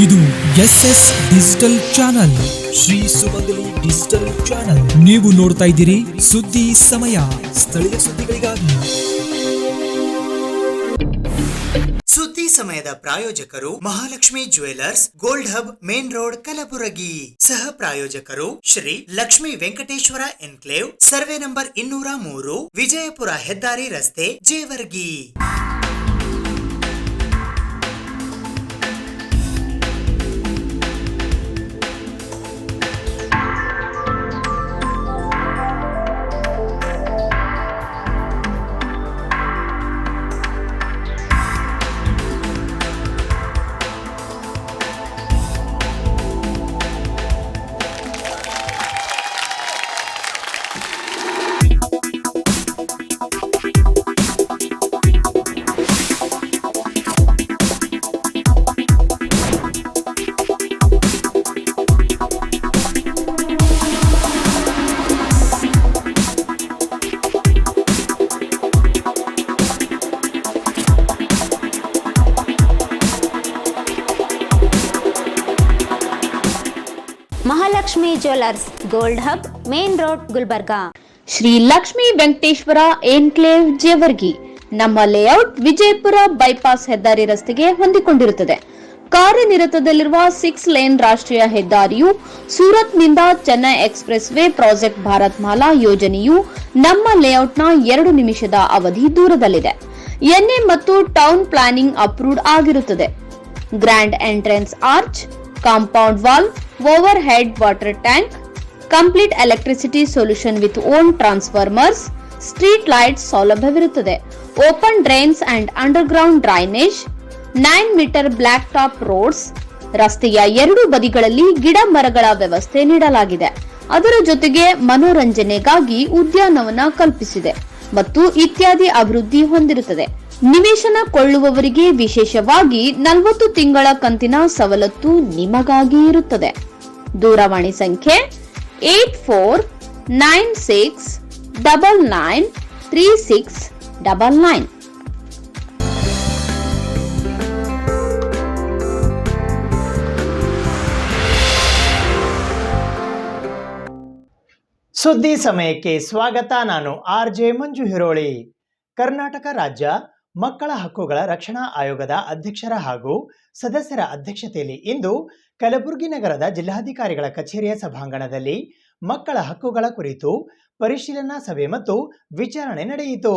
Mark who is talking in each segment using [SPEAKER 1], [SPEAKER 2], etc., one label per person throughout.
[SPEAKER 1] ಇದು SS digital channel, Shri ಸುಮಂಗಲಿ digital channel. ನೀವು ನೋಡ್ತಾ ಇದ್ದೀರಿ ಸುದ್ದಿ ಸಮಯ, ಸ್ಥಳೀಯ ಸುದ್ದಿಗಳಿಗಾಗಿ.
[SPEAKER 2] ಸುದ್ದಿ ಸಮಯದ ಪ್ರಾಯೋಜಕರು Mahalakshmi jewellers, gold hub, main road, Kalaburagi. ಸಹ ಪ್ರಾಯೋಜಕರು Shri Lakshmi Venkateshwara enclave, survey number 203, Vijayapura ಹೆದ್ದಾರಿ ರಸ್ತೆ, Jevargi.
[SPEAKER 3] Mahalakshmi jewellers, gold hub, main road, Gulbarga.
[SPEAKER 4] Shri Lakshmi Venkateshwara enclave, Jevargi. ನಮ್ಮ ಲೇಔಟ್ ವಿಜಯಪುರ ಬೈಪಾಸ್ ಹೆದ್ದಾರಿ ರಸ್ತೆಗೆ ಹೊಂದಿಕೊಂಡಿರುತ್ತದೆ. ಕಾರ್ಯನಿರತದಲ್ಲಿರುವ 6 ಲೇನ್ ರಾಷ್ಟ್ರೀಯ ಹೆದ್ದಾರಿಯು ಸೂರತ್ನಿಂದ Chennai express way project Bharat Mala ಯೋಜನೆಯು ನಮ್ಮ ಲೇಔಟ್ನ 2 ನಿಮಿಷದ ಅವಧಿ ದೂರದಲ್ಲಿದೆ. ಎನ್ಎ ಮತ್ತು ಟೌನ್ ಪ್ಲಾನಿಂಗ್ ಅಪ್ರೂವ್ಡ್ ಆಗಿರುತ್ತದೆ. Grand entrance arch, compound wall, over head water tank, complete electricity solution with own transformers, street lights ಸೌಲಭ್ಯವಿರುತ್ತದೆ. Open drains and under ground drainage, 9 metre block top roads, ರಸ್ತೆಯ 2 ಬದಿಗಳಲ್ಲಿ ಗಿಡ ಮರಗಳ ವ್ಯವಸ್ಥೆ ನೀಡಲಾಗಿದೆ. ಅದರ ಜೊತೆಗೆ ಮನೋರಂಜನೆಗಾಗಿ ಉದ್ಯಾನವನ ಕಲ್ಪಿಸಿದೆ ಮತ್ತು ಇತ್ಯಾದಿ ಅಭಿವೃದ್ಧಿ ಹೊಂದಿರುತ್ತದೆ. ನಿವೇಶನ ಕೊಳ್ಳುವವರಿಗೆ ವಿಶೇಷವಾಗಿ 40 ತಿಂಗಳ ಕಂತಿನ ಸವಲತ್ತು ನಿಮಗಾಗಿ ಇರುತ್ತದೆ. ದೂರವಾಣಿ ಸಂಖ್ಯೆ 8496993699.
[SPEAKER 2] ಸುದ್ದಿ ಸಮಯಕ್ಕೆ ಸ್ವಾಗತ. ನಾನು RJ ಮಂಜು ಹಿರೋಳಿ. ಕರ್ನಾಟಕ ರಾಜ್ಯ ಮಕ್ಕಳ ಹಕ್ಕುಗಳ ರಕ್ಷಣಾ ಆಯೋಗದ ಅಧ್ಯಕ್ಷರ ಹಾಗೂ ಸದಸ್ಯರ ಅಧ್ಯಕ್ಷತೆಯಲ್ಲಿ ಇಂದು ಕಲಬುರಗಿ ನಗರದ ಜಿಲ್ಲಾಧಿಕಾರಿಗಳ ಕಚೇರಿಯ ಸಭಾಂಗಣದಲ್ಲಿ ಮಕ್ಕಳ ಹಕ್ಕುಗಳ ಕುರಿತು ಪರಿಶೀಲನಾ ಸಭೆ ಮತ್ತು ವಿಚಾರಣೆ ನಡೆಯಿತು.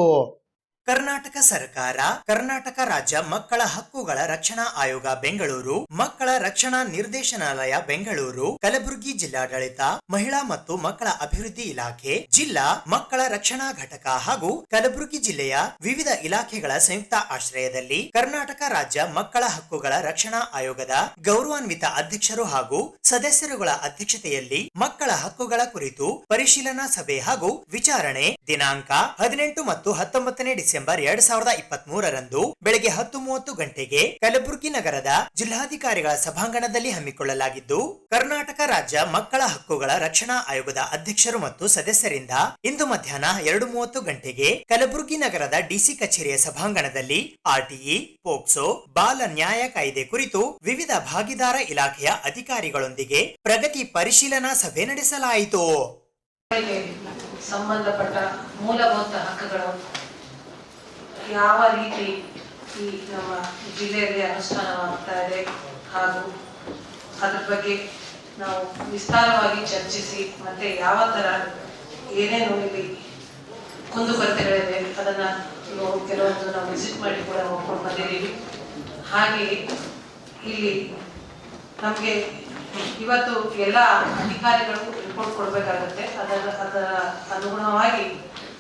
[SPEAKER 2] ಕರ್ನಾಟಕ ಸರ್ಕಾರ, ಕರ್ನಾಟಕ ರಾಜ್ಯ ಮಕ್ಕಳ ಹಕ್ಕುಗಳ ರಕ್ಷಣಾ ಆಯೋಗ ಬೆಂಗಳೂರು, ಮಕ್ಕಳ ರಕ್ಷಣಾ ನಿರ್ದೇಶನಾಲಯ ಬೆಂಗಳೂರು, ಕಲಬುರಗಿ ಜಿಲ್ಲಾಡಳಿತ, ಮಹಿಳಾ ಮತ್ತು ಮಕ್ಕಳ ಅಭಿವೃದ್ಧಿ ಇಲಾಖೆ, ಜಿಲ್ಲಾ ಮಕ್ಕಳ ರಕ್ಷಣಾ ಘಟಕ ಹಾಗೂ ಕಲಬುರಗಿ ಜಿಲ್ಲೆಯ ವಿವಿಧ ಇಲಾಖೆಗಳ ಸಂಯುಕ್ತ ಆಶ್ರಯದಲ್ಲಿ ಕರ್ನಾಟಕ ರಾಜ್ಯ ಮಕ್ಕಳ ಹಕ್ಕುಗಳ ರಕ್ಷಣಾ ಆಯೋಗದ ಗೌರವಾನ್ವಿತ ಅಧ್ಯಕ್ಷರು ಹಾಗೂ ಸದಸ್ಯರುಗಳ ಅಧ್ಯಕ್ಷತೆಯಲ್ಲಿ ಮಕ್ಕಳ ಹಕ್ಕುಗಳ ಕುರಿತು ಪರಿಶೀಲನಾ ಸಭೆ ಹಾಗೂ ವಿಚಾರಣೆ ದಿನಾಂಕ 18 ಮತ್ತು 19ನೇ ಡಿಸೆಂಬರ್ 2023ರಂದು ಬೆಳಗ್ಗೆ 10:30 ಗಂಟೆಗೆ ಕಲಬುರಗಿ ನಗರದ ಜಿಲ್ಲಾಧಿಕಾರಿಗಳ ಸಭಾಂಗಣದಲ್ಲಿ ಹಮ್ಮಿಕೊಳ್ಳಲಾಗಿದ್ದು, ಕರ್ನಾಟಕ ರಾಜ್ಯ ಮಕ್ಕಳ ಹಕ್ಕುಗಳ ರಕ್ಷಣಾ ಆಯೋಗದ ಅಧ್ಯಕ್ಷರು ಮತ್ತು ಸದಸ್ಯರಿಂದ ಇಂದು ಮಧ್ಯಾಹ್ನ 2:30 ಗಂಟೆಗೆ ಕಲಬುರಗಿ ನಗರದ ಡಿಸಿ ಕಚೇರಿಯ ಸಭಾಂಗಣದಲ್ಲಿ RTE, ಪೋಕ್ಸೋ, ಬಾಲ ನ್ಯಾಯ ಕಾಯ್ದೆ ಕುರಿತು ವಿವಿಧ ಭಾಗಿದಾರ ಇಲಾಖೆಯ ಅಧಿಕಾರಿಗಳೊಂದಿಗೆ ಪ್ರಗತಿ ಪರಿಶೀಲನಾ ಸಭೆ ನಡೆಸಲಾಯಿತು.
[SPEAKER 5] ಸಂಬಂಧಪಟ್ಟ ಮೂಲಭೂತ ಹಕ್ಕುಗಳು ಯಾವ ರೀತಿ ಈ ನಮ್ಮ ಜಿಲ್ಲೆಯಲ್ಲಿ ಅನುಷ್ಠಾನವಾಗ್ತಾ ಇದೆ ಹಾಗೂ ಅದ್ರ ಬಗ್ಗೆ ನಾವು ವಿಸ್ತಾರವಾಗಿ ಚರ್ಚಿಸಿ ಮತ್ತೆ ಯಾವ ಥರ ಏನೇನು ಇಲ್ಲಿ ಕುಂದುಕೊರತೆಗಳಿವೆ ಅದನ್ನು ಕೆಲವೊಂದು ನಾವು ವಿಸಿಟ್ ಮಾಡಿ ಕೂಡ ನೋಡ್ಕೊಂಡು ಬಂದಿದ್ದೀವಿ. ಹಾಗೆ ಇಲ್ಲಿ ನಮಗೆ ಇವತ್ತು ಎಲ್ಲ ಅಧಿಕಾರಿಗಳು ರಿಪೋರ್ಟ್ ಕೊಡಬೇಕಾಗುತ್ತೆ. ಅದರ ಅನುಗುಣವಾಗಿ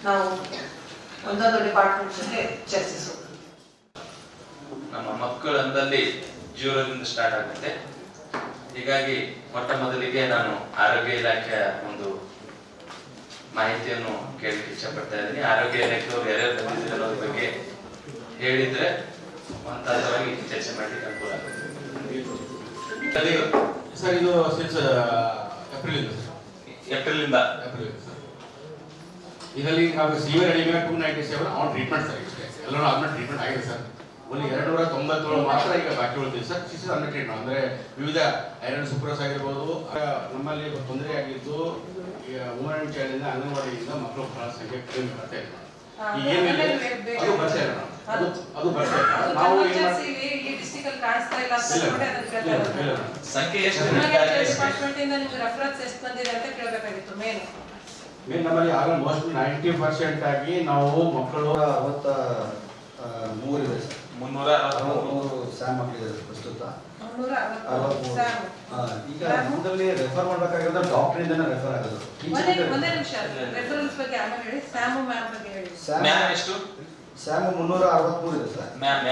[SPEAKER 5] ನಾವು ಒಂದೊಂದು ಡಿಪಾರ್ಟ್ಮೆಂಟ್ ಜೊತೆ ಚರ್ಚಿಸೋದು.
[SPEAKER 6] ನಮ್ಮ ಮಕ್ಕಳಂದಲ್ಲಿ ಜೀವನದಿಂದ ಸ್ಟಾರ್ಟ್ ಆಗುತ್ತೆ. ಹೀಗಾಗಿ ಮೊಟ್ಟ ಮೊದಲಿಗೆ ನಾನು ಆರೋಗ್ಯ ಇಲಾಖೆಯ ಒಂದು ಮಾಹಿತಿಯನ್ನು ಕೇಳಲಿಕ್ಕೆ ಇಷ್ಟಪಡ್ತಾ ಇದ್ದೀನಿ. ಆರೋಗ್ಯ ಇಲಾಖೆಯವರು ಯಾರ್ಯಾರು ಬಂದಿದ್ದಾರೆ ಅನ್ನೋದ್ರ ಬಗ್ಗೆ ಹೇಳಿದ್ರೆ ಒಂಥರವಾಗಿ ಚರ್ಚೆ ಮಾಡಲಿಕ್ಕೆ ಅನುಕೂಲ ಆಗುತ್ತೆ.
[SPEAKER 7] ಸರ್, ಇದು ಸಿನ್ಸ್ ಏಪ್ರಿಲ್ ಇದರಲ್ಲಿ ನಾವು severe oedema 297 on treatment sir. ಎಲ್ಲರೂ ಆಲ್ರೆಡಿ ಟ್ರೀಟ್ಮೆಂಟ್ ಆಗಿದೆ ಸರ್. ಒಂದು 297 ಮಾತ್ರ ಈಗ ಬಾಕಿ ಉಳಿದಿದೆ ಸರ್. ಶಿಶು ಅನ್ರಿಟೈನ್ ಅಂದರೆ ವಿವಿಧ ಐರನ್ ಸೂಪರ್ಸ್ ಆಗಿರ್ಬೋದು. ನಮ್ಮಲ್ಲಿ ತೊಂದರೆ ಆಗಿದ್ದು ಈಗ ವುಮನ್ ಅಂಡ್ ಚೈಲ್ಡ್ ಇಂದ ಅಂಗನವಾಡಿಯಿಂದ ಮಕ್ಕಳು ಬಹಳ ಸಂಖ್ಯೆ ಕಡಿಮೆ ಬರ್ತಾ ಇದೆ. ಈಗ ಏನಿದೆ ಅದು ಬರ್ತಾ ಇಲ್ಲ, ಅದು ಬರ್ತಾ ಇಲ್ಲ. ನಾವು
[SPEAKER 5] ಈ ಡಿಸ್ಟ್ರಿಕ್ಟ್ ಅಲ್ಲಿ ಕಾಣಿಸ್ತಾ ಇಲ್ಲ ಅಂತ ನೋಡಿ ಅದನ್ನ
[SPEAKER 6] ಸಂಖ್ಯೆ ಎಷ್ಟು
[SPEAKER 5] ಡಿಪಾರ್ಟ್ಮೆಂಟ್ ಇಂದ ನಿಮ್ಗೆ ರೆಫರೆನ್ಸ್ ಎಷ್ಟು ಬಂದಿದೆ ಅಂತ ಕೇಳಬೇಕಾಗಿತ್ತು. ಮೇನ್
[SPEAKER 7] ನಮ್ಮಲ್ಲಿ ಆಲ್ಮೋಸ್ಟ್ 90% ಆಗಿ ನಾವು ಮಕ್ಕಳು
[SPEAKER 8] 63 ಇದೆ ಸರ್.
[SPEAKER 6] 363
[SPEAKER 8] ಸ್ಯಾಮ್ ಮಕ್ಕಳಿದೆ ಪ್ರಸ್ತುತ.
[SPEAKER 5] 360 ಸ್ಯಾಮ್.
[SPEAKER 8] ಈಗ ನಮ್ಮಲ್ಲಿ ರೆಫರ್ ಮಾಡಬೇಕಾಗಿರೋದು ಡಾಕ್ಟರ್ ಇಂದನೇ ರೆಫರ್ ಆಗೋದು.
[SPEAKER 5] ಒಂದೇ ನಿಮಿಷ ರೆಫರೆನ್ಸ್ ಬಗ್ಗೆ ಆಮೇಲೆ ಹೇಳಿ. ಸ್ಯಾಮ್ ಮ್ಯಾಮ್ ಬಗ್ಗೆ ಹೇಳಿ.
[SPEAKER 6] ಮ್ಯಾಮ್ ಎಷ್ಟು?
[SPEAKER 8] ಸ್ಯಾಮ್ 363 ಇದೆ ಸರ್.
[SPEAKER 6] ಮ್ಯಾಮ್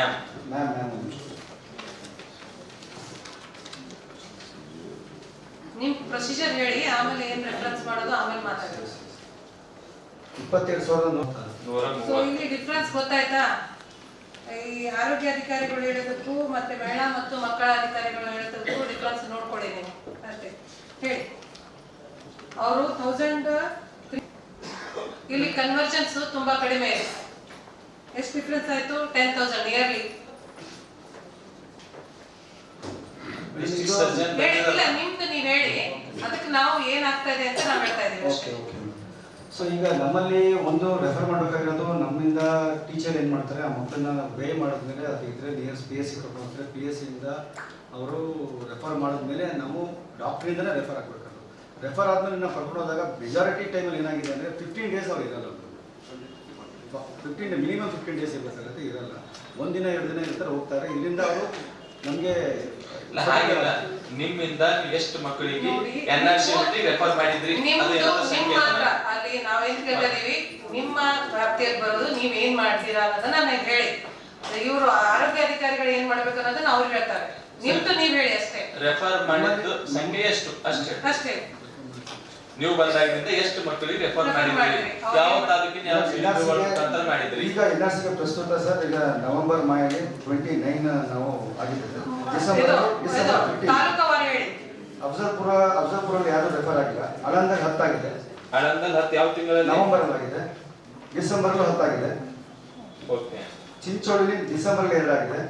[SPEAKER 5] ನಿಮ್ ಪ್ರೊಸೀಜರ್ ಹೇಳಿ, ಆಮೇಲೆ ಏನ್ ರೆಫರೆನ್ಸ್ ಮಾಡೋದು ಆಮೇಲೆ ಮಾತಾಡೋದು.
[SPEAKER 8] 22,130.
[SPEAKER 5] ಸೊ ಇಲ್ಲಿ ಡಿಫರೆನ್ಸ್ ಗೊತ್ತಾಯ್ತಾ? ಈ ಆರೋಗ್ಯ ಅಧಿಕಾರಿಗಳು ಹೇಳೋದಕ್ಕೂ ಮತ್ತೆ ಮಹಿಳಾ ಮತ್ತು ಮಕ್ಕಳ ಅಧಿಕಾರಿಗಳು ಹೇಳೋದಕ್ಕೂ ಡಿಫರೆನ್ಸ್ ನೋಡ್ಕೊಳ್ಳಿ ನೀವು ಅಷ್ಟೇ. ಹೇಳಿ. ಅವರು 1000 ಇಲ್ಲಿ ಕನ್ವರ್ಜನ್ಸ್ ತುಂಬಾ ಕಡಿಮೆ ಇದೆ. ಎಷ್ಟು ಡಿಫರೆನ್ಸ್ ಆಯ್ತು? 10,000 ಇಯರ್ಲಿ. ಇಲ್ಲ ನಿಮ್ದು ನೀವ್ ಹೇಳಿ, ಅದಕ್ಕೆ ನಾವು ಏನಾಗ್ತಾ ಇದೆ ಅಂತ ನಾವ್ ಹೇಳ್ತಾ ಇದೀವಿ ಅಷ್ಟೇ.
[SPEAKER 8] ಸೊ ಈಗ ನಮ್ಮಲ್ಲಿ ಒಂದು ರೆಫರ್ ಮಾಡಬೇಕಾಗಿರೋದು ನಮ್ಮಿಂದ ಟೀಚರ್ ಏನು ಮಾಡ್ತಾರೆ, ಆ ಮಕ್ಕಳನ್ನ ವೇ ಮಾಡಿದ್ಮೇಲೆ ಅದು ಇದ್ರೆ ನಿಯರ್ PSC ಕರ್ಕೊಂಡು ಹೋಗ್ತಾರೆ. PSC ಇಂದ ಅವರು ರೆಫರ್ ಮಾಡಿದ್ಮೇಲೆ ನಾವು ಡಾಕ್ಟ್ರಿಂದನೇ ರೆಫರ್ ಆಗಬೇಕು. ರೆಫರ್ ಆದ್ಮೇಲೆ ನಾವು ಕರ್ಕೊಂಡು ಹೋದಾಗ ಮೆಜಾರಿಟಿ ಟೈಮಲ್ಲಿ ಏನಾಗಿದೆ ಅಂದರೆ 15 ಡೇಸ್ ಅವ್ರು ಇರಲ್ಲ. 15 ಮಿನಿಮಮ್ 15 ಡೇಸ್ ಇರಬೇಕಾಗುತ್ತೆ, ಇರಲ್ಲ. ಒಂದಿನ 2 ದಿನ ಇರ್ತಾರೆ, ಹೋಗ್ತಾರೆ. ಇಲ್ಲಿಂದ ಅವರು ನಮಗೆ
[SPEAKER 6] ಹಾಗಿಲ್ಲ. ನಿಮ್ಮಿಂದ ಎಷ್ಟು ಮಕ್ಕಳಿಗೆ NRC ರೆಫರ್ ಮಾಡಿದ್ರಿ?
[SPEAKER 5] ಅಲ್ಲಿ ನಾವೇನ್ ಕೇಳ್ತಾ ಇದೀವಿ, ನಿಮ್ಮ ವ್ಯಾಪ್ತಿಯಲ್ಲಿ ಬರೋದು ನೀವ್ ಏನ್ ಮಾಡ್ತೀರಾ ಅನ್ನೋದನ್ನ ನಾನು ಹೇಳಿ. ಇವರು ಆರೋಗ್ಯ ಅಧಿಕಾರಿಗಳು ಏನ್ ಮಾಡ್ಬೇಕು ಅನ್ನೋದನ್ನ ಅವ್ರು ಹೇಳ್ತಾರೆ. ನಿಮ್ದು ನೀವ್ ಹೇಳಿ ಅಷ್ಟೇ.
[SPEAKER 6] ರೆಫರ್ ಮಾಡಿದ್ದು ಸಂಖ್ಯೆ ಎಷ್ಟು ಅಷ್ಟೇ. ನೀವು ಬಂದಾಗಿನಿಂದ ಎಷ್ಟು ಮಕ್ಕಳಿಗೆ ರೆಫರ್ ಮಾಡಿದ್ರಿ? ಯಾವ ತಾಲೂಕಿನ ಯಾವ ಜಿಲ್ಲೆ ಮಾಡಿದ್ರಿ?
[SPEAKER 8] ಈಗ NRC ಪ್ರಸ್ತುತ ಸರ್ ಈಗ ನವೆಂಬರ್ ಮಾಯಲ್ಲಿ 29 ನಾವು ಆಗಿದ್ದೇವೆ. ಡಿಸೆಂಬರ್ 15 ಅಫ್ಜಲ್ಪುರಲ್ಲಿ ಯಾರು ರೆಫರ್ ಆಗಿಲ್ಲ. ಅಳಂದಲ್ಲಿ 10 ಆಗಿದೆ.
[SPEAKER 6] ಅಳಂದಲ್ಲಿ 10 ಯಾವ ತಿಂಗಳಲ್ಲಿ?
[SPEAKER 8] ನವೆಂಬರ್ ಆಗಿದೆ. ಡಿಸೆಂಬರ್ 10 ಆಗಿದೆ.
[SPEAKER 6] ಓಕೆ.
[SPEAKER 8] ಚಿಂಚೋಳಿ ಡಿಸೆಂಬರ್ 2 ಆಗಿದೆ.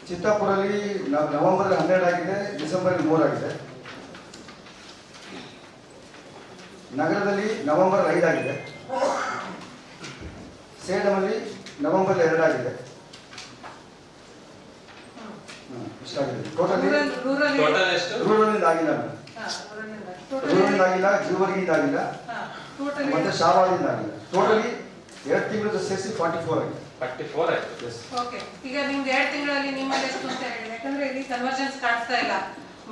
[SPEAKER 8] ಚಿತ್ತಾಪುರಲ್ಲಿ ನವೆಂಬರ್ 12 ಆಗಿದೆ. ಡಿಸೆಂಬರ್ 3 ಆಗಿದೆ. ನಗರದಲ್ಲಿ ನವೆಂಬರ್ 5 ಆಗಿದೆ. ಸೇಡಮಲ್ಲಿ ನವೆಂಬರ್ 2 ಆಗಿದೆ. ಇಷ್ಟಾಗಿದೆ ಟೋಟಲಿ.
[SPEAKER 6] ಟೋಟಲ್ ಎಷ್ಟು?
[SPEAKER 8] ರೂರಲ್ ಆಗಿಲ್ಲ, ರೂರಲ್ ಆಗಿಲ್ಲ, ಜೀವರ್ಗಿಯಿಂದ ಆಗಿಲ್ಲ, ಮತ್ತೆ ಶಾವಾದಿಂದ ಆಗಿಲ್ಲ. ಟೋಟಲಿ 2 ತಿಂಗಳು ಸೇರಿಸಿ 44 ಆಗಿದೆ.
[SPEAKER 6] 44 ಆಯ್ತು.
[SPEAKER 5] ಓಕೆ. ಈಗ ನಿಮ್ದು 2 ತಿಂಗಳಲ್ಲಿ ನಿಮ್ಮಲ್ಲಿ ಎಷ್ಟು ಅಂತ ಹೇಳಿ, ಯಾಕಂದ್ರೆ ಇಲ್ಲಿ ಕನ್ವರ್ಜನ್ಸ್ ಕಾಣಿಸ್ತಾ ಇಲ್ಲ.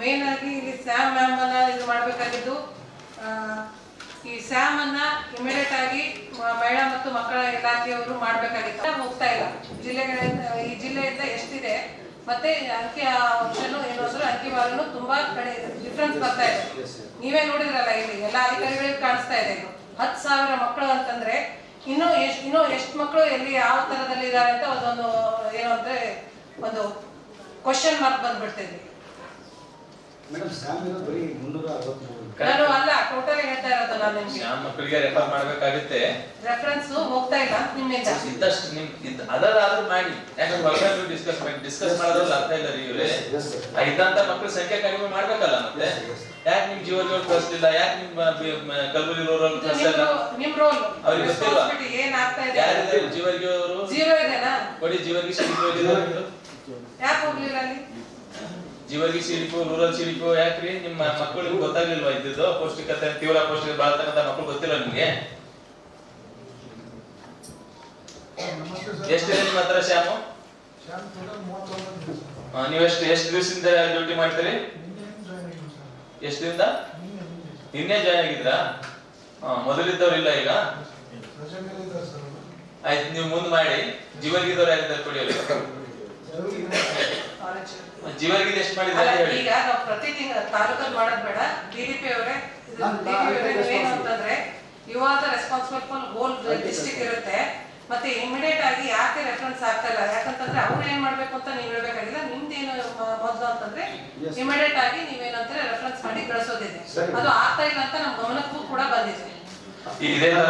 [SPEAKER 5] ಮೇನ್ ಆಗಿ ಇಲ್ಲಿ ಸ್ಯಾಮ್ ಮ್ಯಾಮ್ ಅನ್ನ ಇದು ಮಾಡ್ಬೇಕಾಗಿದ್ದು. ಈ ಸ್ಯಾಮ್ ಅನ್ನ ಇಮಿಡಿಯೇಟ್ ಆಗಿ ಮಹಿಳಾ ಮತ್ತು ಮಕ್ಕಳ ಇಲಾಖೆಯವರು ಮಾಡ್ಬೇಕಾಗಿತ್ತು. ಹೋಗ್ತಾ ಇಲ್ಲ. ಜಿಲ್ಲೆಗಳಿಂದ ಈ ಜಿಲ್ಲೆಯಿಂದ ಎಷ್ಟಿದೆ ಮತ್ತೆ ಅಂಕಿ ಅಂಶನು ಏನು ಅಂದ್ರೆ ಅಂಕಿವಾರನು ತುಂಬಾ ಕಡೆ ಡಿಫ್ರೆನ್ಸ್ ಬರ್ತಾ ಇದೆ. ನೀವೇ ನೋಡಿದ್ರಲ್ಲ, ಇಲ್ಲಿ ಎಲ್ಲ ಅಧಿಕಾರಿಗಳಿಗೆ ಕಾಣಿಸ್ತಾ ಇದೆ. ಇದು 10,000 ಮಕ್ಕಳು ಅಂತಂದ್ರೆ ಇನ್ನೂ ಎಷ್ಟು ಮಕ್ಕಳು ಎಲ್ಲಿ ಯಾವ ತರದಲ್ಲಿ ಇದ್ದಾರೆ ಅಂತ ಅದೊಂದು ಏನು ಅಂದ್ರೆ ಒಂದು ಕ್ವಶನ್ ಮಾರ್ಕ್ ಬಂದ್ಬಿಡ್ತಿದ್ವಿ.
[SPEAKER 8] ಮೇಡಮ್ ಸ್ಯಾಮ್ ಇರೋದು ಬರೀ 363.
[SPEAKER 5] ನಾನು ಅಲ್ಲ, ಟೋಟಲ್ ಹೇಳ್ತಾ ಇರೋದು ನಾನು ನಿಮ್ಗೆ.
[SPEAKER 6] ಮಕ್ಕಳಿಗೆ ರೆಫರ್ ಮಾಡ್ಬೇಕಾಗುತ್ತೆ.
[SPEAKER 5] ರೆಫರೆನ್ಸ್ ಹೋಗ್ತಾ ಇಲ್ಲ ನಿಮ್ಮಿಂದ.
[SPEAKER 6] ಇದ್ದಷ್ಟು ನಿಮ್ ಅದರಾದ್ರೂ ಮಾಡಿ. ಯಾಕಂದ್ರೆ ಹೊರಗಡೆ ಡಿಸ್ಕಸ್ ಮಾಡೋದ್ರಲ್ಲಿ ಅರ್ಥ ಇಲ್ಲ ರೀ ಇವ್ರೆ. ಇದ್ದಂತ ಮಕ್ಕಳ ಸಂಖ್ಯೆ ಕಡಿಮೆ ಮಾಡ್ಬೇಕಲ್ಲ. ಮತ್ತೆ ಯಾಕೆ ನಿಮ್ ಜೀವನ ಕಳಿಸ್ಲಿಲ್ಲ? ಯಾಕೆ ನಿಮ್ ಕಲಬುರಗಿ ರೂರಲ್ ಕಳಿಸಲ್ಲ?
[SPEAKER 5] ನಿಮ್ ರೋಲ್
[SPEAKER 6] ಅವ್ರಿಗೆ ಗೊತ್ತಿಲ್ವಾ?
[SPEAKER 5] ಏನಾಗ್ತಾ ಇದೆ?
[SPEAKER 6] ಯಾರಿದ್ದಾರೆ ಜೀವರ್ಗಿ ಅವರು?
[SPEAKER 5] 0 ಇದೆನಾ?
[SPEAKER 6] ಕೊಡಿ ಜೀವರ್ಗಿ ಸಿಡಿಪು.
[SPEAKER 5] ಯಾಕೆ ಹೋಗ್ಲಿಲ್ಲ ಅಲ್ಲಿ?
[SPEAKER 6] ಜೀವರ್ಗಿ ಸಿಡಿಪು, ರೂರಲ್ ಸಿಡಿಪು ಯಾಕ್ರಿ? ನಿಮ್ಮ ಮಕ್ಕಳಿಗೆ ಗೊತ್ತಾಗ್ಲಿಲ್ವಾ ಇದ್ದಿದ್ದು? ಪೌಷ್ಟಿಕತೆ, ತೀವ್ರ ಪೌಷ್ಟಿಕ ಬಾಳ್ತಕ್ಕಂಥ ಮಕ್ಕಳು ಗೊತ್ತಿಲ್ಲ ನಿಮ್ಗೆ? ಎಷ್ಟಿದೆ ನಿಮ್ಮ ಹತ್ರ ಶ್ಯಾಮು? ನೀವು ಎಷ್ಟು ದಿವಸದಿಂದ ಡ್ಯೂಟಿ ಮಾಡ್ತೀರಿ? ಎಷ್ಟು ದಿನದ? ನಿನ್ನೆ ಜಾಯ್ನ್ ಆಗಿದ್ರಾ? ಮೊದಲಿದ್ದವ್ರು ಇಲ್ಲ ಈಗ? ಆಯ್ತು, ನೀವು ಮುಂದೆ ಮಾಡಿ. ಜೀವರ್ಗಿದವ್ರು ಯಾರಿದ್ದಾರೆ ಕೊಡಿ ಅವ್ರಿಗೆ. ಜೀವರ್ಗಿದ ಎಷ್ಟು ಮಾಡಿದ್ದಾರೆ ಹೇಳಿ.
[SPEAKER 5] ಈಗ ನಾವು ಪ್ರತಿ ತಿಂಗಳ ತಾಲೂಕಲ್ಲಿ ಮಾಡೋದ್ ಬೇಡ. DDP ಅವರೇ ಏನು ಅಂತಂದ್ರೆ you are the responsible for whole district ಇರುತ್ತೆ. ಮತ್ತೆ ಇಮಿಡಿಯೇಟ್ ಆಗಿ ಯಾಕೆ ರೆಫರೆನ್ಸ್ ಆಗ್ತಾ ಇಲ್ಲ, ಯಾಕಂತಂದ್ರೆ ಅವ್ರು ಏನ್ ಮಾಡ್ಬೇಕು ಅಂತ ನೀವ್ ಹೇಳ್ಬೇಕಾಗಿಲ್ಲ. ನಿಮ್ದೇನು ಮೊದಲು ಅಂತಂದ್ರೆ ಇಮಿಡಿಯೇಟ್ ಆಗಿ ನೀವೇನಂದ್ರೆ ರೆಫರೆನ್ಸ್ ಮಾಡಿ ಕಳಿಸೋದಿದೆ. ಅದು ಆಗ್ತಾ ಇಲ್ಲ ಅಂತ ನಮ್ ಗಮನಕ್ಕೂ ಕೂಡ ಬಂದಿದೆ.
[SPEAKER 6] ಇದೇ ತರ